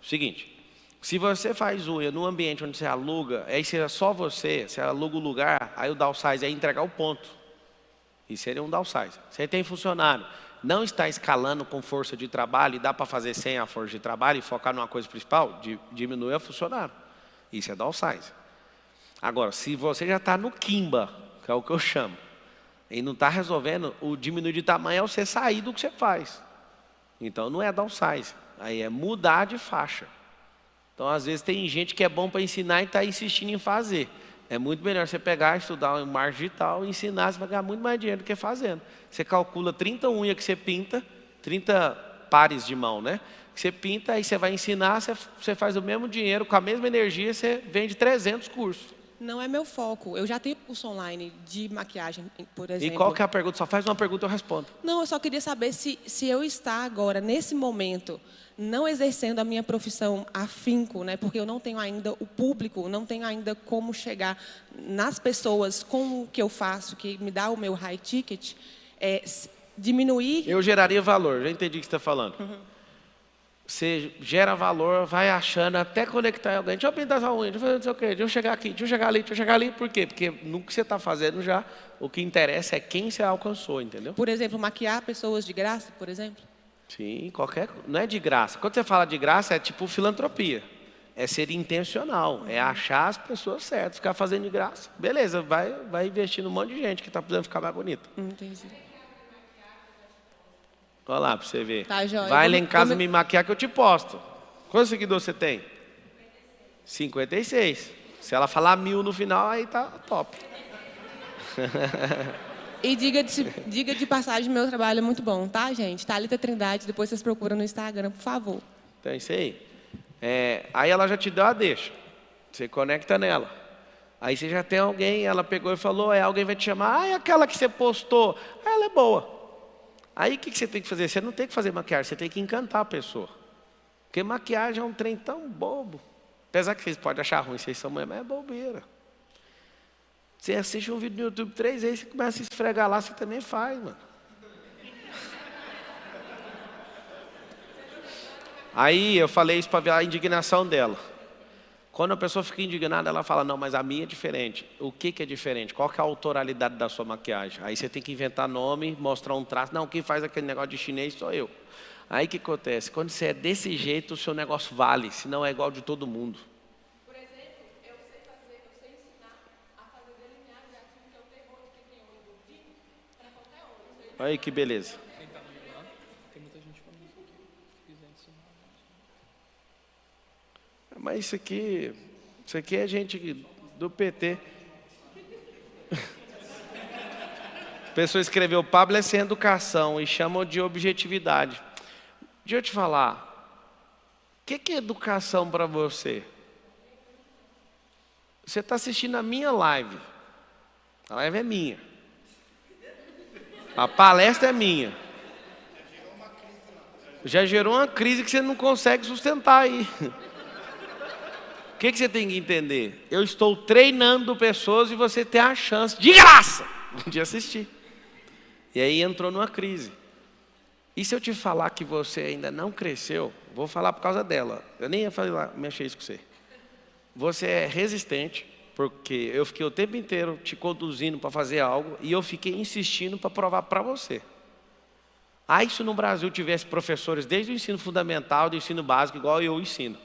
[SPEAKER 2] Seguinte, se você faz unha num ambiente onde você aluga, aí seria só você aluga o lugar, aí o downsize é entregar o ponto. Isso seria um downsize. Você tem funcionário, não está escalando com força de trabalho e dá para fazer sem a força de trabalho e focar numa coisa principal, diminui a funcionário. Isso é downsize. Agora, se você já está no Kimba, que é o que eu chamo, e não está resolvendo, o diminuir de tamanho é você sair do que você faz. Então não é downsize, aí é mudar de faixa. Então às vezes tem gente que é bom para ensinar e está insistindo em fazer. É muito melhor você pegar, estudar um marketing digital, ensinar, você vai ganhar muito mais dinheiro do que fazendo. Você calcula 30 unhas que você pinta, 30 pares de mão, né? Que você pinta, aí você vai ensinar, você faz o mesmo dinheiro, com a mesma energia, você vende 300 cursos.
[SPEAKER 6] Não é meu foco. Eu já tenho curso online de maquiagem, por exemplo.
[SPEAKER 2] E qual que é a pergunta? Só faz uma pergunta e eu respondo.
[SPEAKER 6] Não, eu só queria saber se eu estar agora, nesse momento, não exercendo a minha profissão afinco, né? Porque eu não tenho ainda o público, não tenho ainda como chegar nas pessoas com o que eu faço, que me dá o meu high ticket, diminuir...
[SPEAKER 2] Eu geraria valor, já entendi o que você está falando. Você gera valor, vai achando até conectar alguém. Deixa eu pintar essa unha, deixa eu fazer não sei o quê, deixa eu chegar aqui, deixa eu chegar ali, deixa eu chegar ali. Por quê? Porque no que você está fazendo já, o que interessa é quem você alcançou, entendeu?
[SPEAKER 6] Por exemplo, maquiar pessoas de graça, por exemplo?
[SPEAKER 2] Sim, não é de graça. Quando você fala de graça, é tipo filantropia. É ser intencional, é achar as pessoas certas, ficar fazendo de graça. Beleza, vai investir num monte de gente que está precisando ficar mais bonita.
[SPEAKER 6] Entendi.
[SPEAKER 2] Olha lá para você ver.
[SPEAKER 6] Tá, joia.
[SPEAKER 2] Vai lá em casa me maquiar que eu te posto. Quantos seguidores você tem? 56. Se ela falar 1000 no final, aí tá top.
[SPEAKER 6] E diga de passagem, meu trabalho é muito bom, tá, gente? Thalita Trindade, depois vocês procuram no Instagram, por favor.
[SPEAKER 2] Então é isso aí. Aí ela já te deu a deixa. Você conecta nela. Aí você já tem alguém, ela pegou e falou, alguém vai te chamar, é aquela que você postou, ela é boa. Aí o que você tem que fazer? Você não tem que fazer maquiagem, você tem que encantar a pessoa. Porque maquiagem é um trem tão bobo. Apesar que vocês podem achar ruim, vocês são, mas é bobeira. Você assiste um vídeo no YouTube 3 vezes, você começa a esfregar lá, você também faz, mano. Aí eu falei isso para ver a indignação dela. Quando a pessoa fica indignada, ela fala, não, mas a minha é diferente. O que é diferente? Qual que é a autoralidade da sua maquiagem? Aí você tem que inventar nome, mostrar um traço. Não, quem faz aquele negócio de chinês sou eu. Aí o que acontece? Quando você é desse jeito, o seu negócio vale, senão é igual de todo mundo.
[SPEAKER 6] Por exemplo, eu sei ensinar a fazer delineado de ativo, que é o terror de quem tem olho gordinho, para qualquer olho.
[SPEAKER 2] Olha aí que beleza. Mas isso aqui é gente do PT. A pessoa escreveu, Pablo é sem educação e chamam de objetividade. Deixa eu te falar, o que é educação para você? Você está assistindo a minha live. A live é minha. A palestra é minha. Já gerou uma crise que você não consegue sustentar aí. O que você tem que entender? Eu estou treinando pessoas e você tem a chance, de graça, de assistir. E aí entrou numa crise. E se eu te falar que você ainda não cresceu, vou falar por causa dela. Eu nem ia falar, mexer isso com você. você é resistente, porque eu fiquei o tempo inteiro te conduzindo para fazer algo e eu fiquei insistindo para provar para você. Ah, se no Brasil tivesse professores desde o ensino fundamental, do ensino básico, igual eu ensino,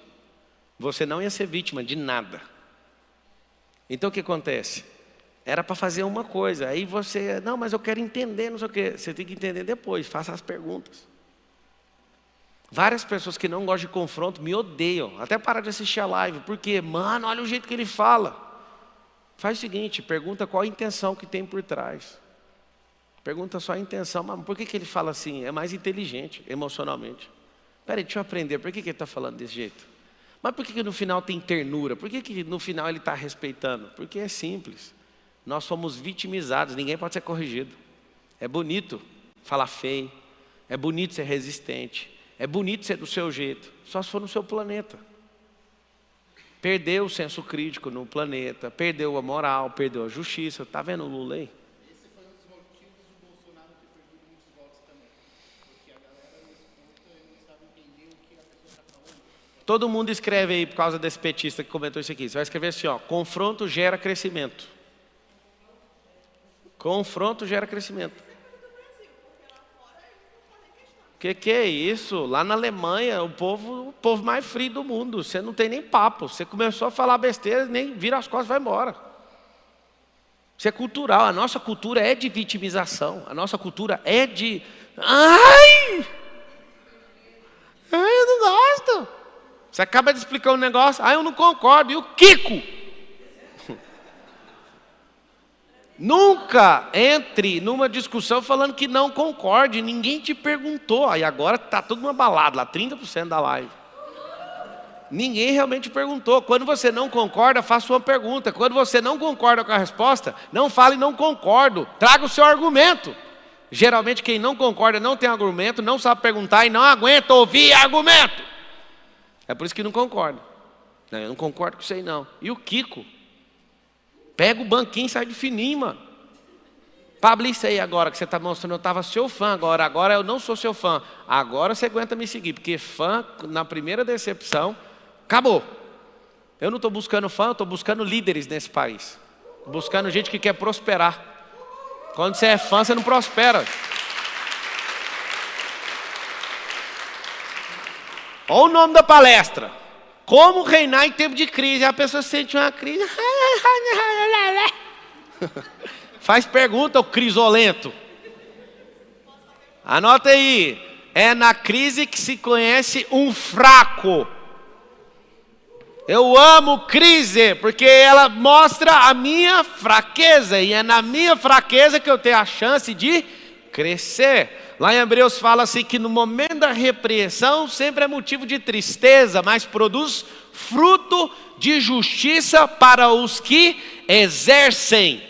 [SPEAKER 2] você não ia ser vítima de nada. Então o que acontece? Era para fazer uma coisa, aí você, não, mas eu quero entender, não sei o quê. Você tem que entender depois, faça as perguntas. Várias pessoas que não gostam de confronto me odeiam, até parar de assistir a live, porque, mano, olha o jeito que ele fala. Faz o seguinte, pergunta qual a intenção que tem por trás. Pergunta só a intenção, mas por que ele fala assim? É mais inteligente, emocionalmente. Peraí, deixa eu aprender, por que ele está falando desse jeito? Mas por que no final tem ternura? Por que no final ele está respeitando? Porque é simples. Nós somos vitimizados, ninguém pode ser corrigido. É bonito falar feio, é bonito ser resistente, é bonito ser do seu jeito, só se for no seu planeta. Perdeu o senso crítico no planeta, perdeu a moral, perdeu a justiça. Está vendo o Lula aí?
[SPEAKER 7] Esse foi um dos motivos do Bolsonaro ter perdido muitos votos também. Porque a galera não escuta e não sabe entender o que a pessoa está falando.
[SPEAKER 2] Todo mundo escreve aí, por causa desse petista que comentou isso aqui. Você vai escrever assim, ó, confronto gera crescimento. Confronto gera crescimento. Que é isso? Lá na Alemanha, o povo mais frio do mundo. Você não tem nem papo. Você começou a falar besteira, nem vira as costas e vai embora. Isso é cultural. A nossa cultura é de vitimização. A nossa cultura é de... Ai, eu não gosto. Você acaba de explicar um negócio. Eu não concordo. E o Kiko? Nunca entre numa discussão falando que não concorde. Ninguém te perguntou. Aí agora está tudo uma balada lá, 30% da live. Ninguém realmente perguntou. Quando você não concorda, faça uma pergunta. Quando você não concorda com a resposta, não fale não concordo. Traga o seu argumento. Geralmente quem não concorda não tem argumento, não sabe perguntar e não aguenta ouvir argumento. É por isso que não concorda. Não, eu não concordo com isso aí não. E o Kiko? Pega o banquinho e sai de fininho, mano. Pablo, isso aí agora que você está mostrando, eu estava seu fã agora eu não sou seu fã. Agora você aguenta me seguir, porque fã, na primeira decepção, acabou. Eu não estou buscando fã, eu estou buscando líderes nesse país. Buscando gente que quer prosperar. Quando você é fã, você não prospera. Olha o nome da palestra. Como reinar em tempo de crise. A pessoa sente uma crise. Faz pergunta, o crisolento. Anota aí. É na crise que se conhece um fraco. Eu amo crise, porque ela mostra a minha fraqueza. E é na minha fraqueza que eu tenho a chance de crescer. Lá em Hebreus fala assim que no momento da repreensão sempre é motivo de tristeza, mas produz fruto de justiça para os que exercem.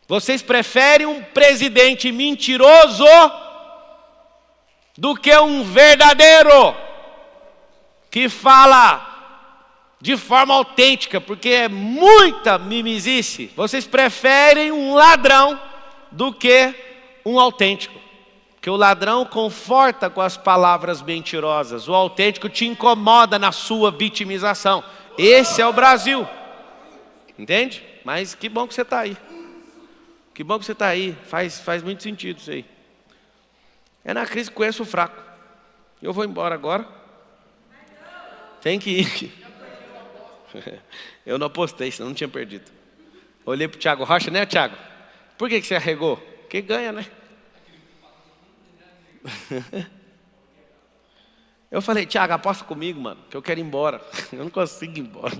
[SPEAKER 2] Vocês preferem um presidente mentiroso do que um verdadeiro que fala de forma autêntica, porque é muita mimizice. Vocês preferem um ladrão do que um autêntico, porque o ladrão conforta com as palavras mentirosas, o autêntico te incomoda na sua vitimização. Esse é o Brasil, entende? Mas que bom que você está aí, que bom que você está aí, faz muito sentido isso aí. É na crise que conheço o fraco. Eu vou embora agora, tem que ir. Eu não apostei, senão não tinha perdido. Olhei para o Thiago Rocha, né, Thiago? Por que você arregou? Porque ganha, né? Eu falei, Thiago, aposta comigo, mano, que eu quero ir embora. Eu não consigo ir embora.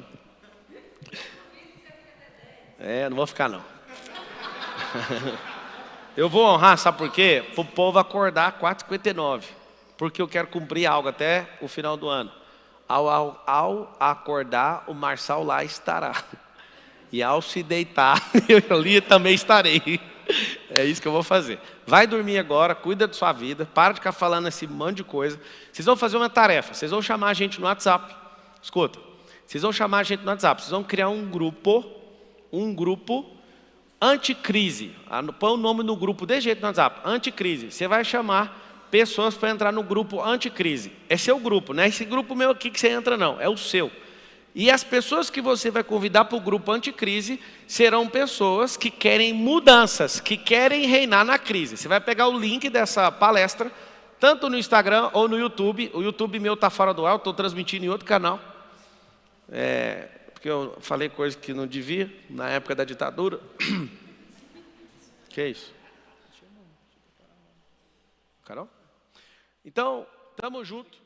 [SPEAKER 2] Não vou ficar não. Eu vou honrar, sabe por quê? Para o povo acordar 4h59. Porque eu quero cumprir algo até o final do ano. Ao acordar, o Marçal lá estará. E ao se deitar, eu ali também estarei. É isso que eu vou fazer. Vai dormir agora, cuida da sua vida, para de ficar falando esse monte de coisa. Vocês vão fazer uma tarefa, vocês vão chamar a gente no WhatsApp. Escuta, vocês vão chamar a gente no WhatsApp, vocês vão criar um grupo anticrise. Põe o nome no grupo desse jeito no WhatsApp, anticrise. Você vai chamar pessoas para entrar no grupo anticrise. É seu grupo, não é esse grupo meu aqui que você entra não, é o seu. E as pessoas que você vai convidar para o grupo anticrise serão pessoas que querem mudanças, que querem reinar na crise. Você vai pegar o link dessa palestra, tanto no Instagram ou no YouTube. O YouTube meu está fora do ar, estou transmitindo em outro canal. Porque eu falei coisas que não devia, na época da ditadura. Que é isso? Carol? Então, estamos juntos.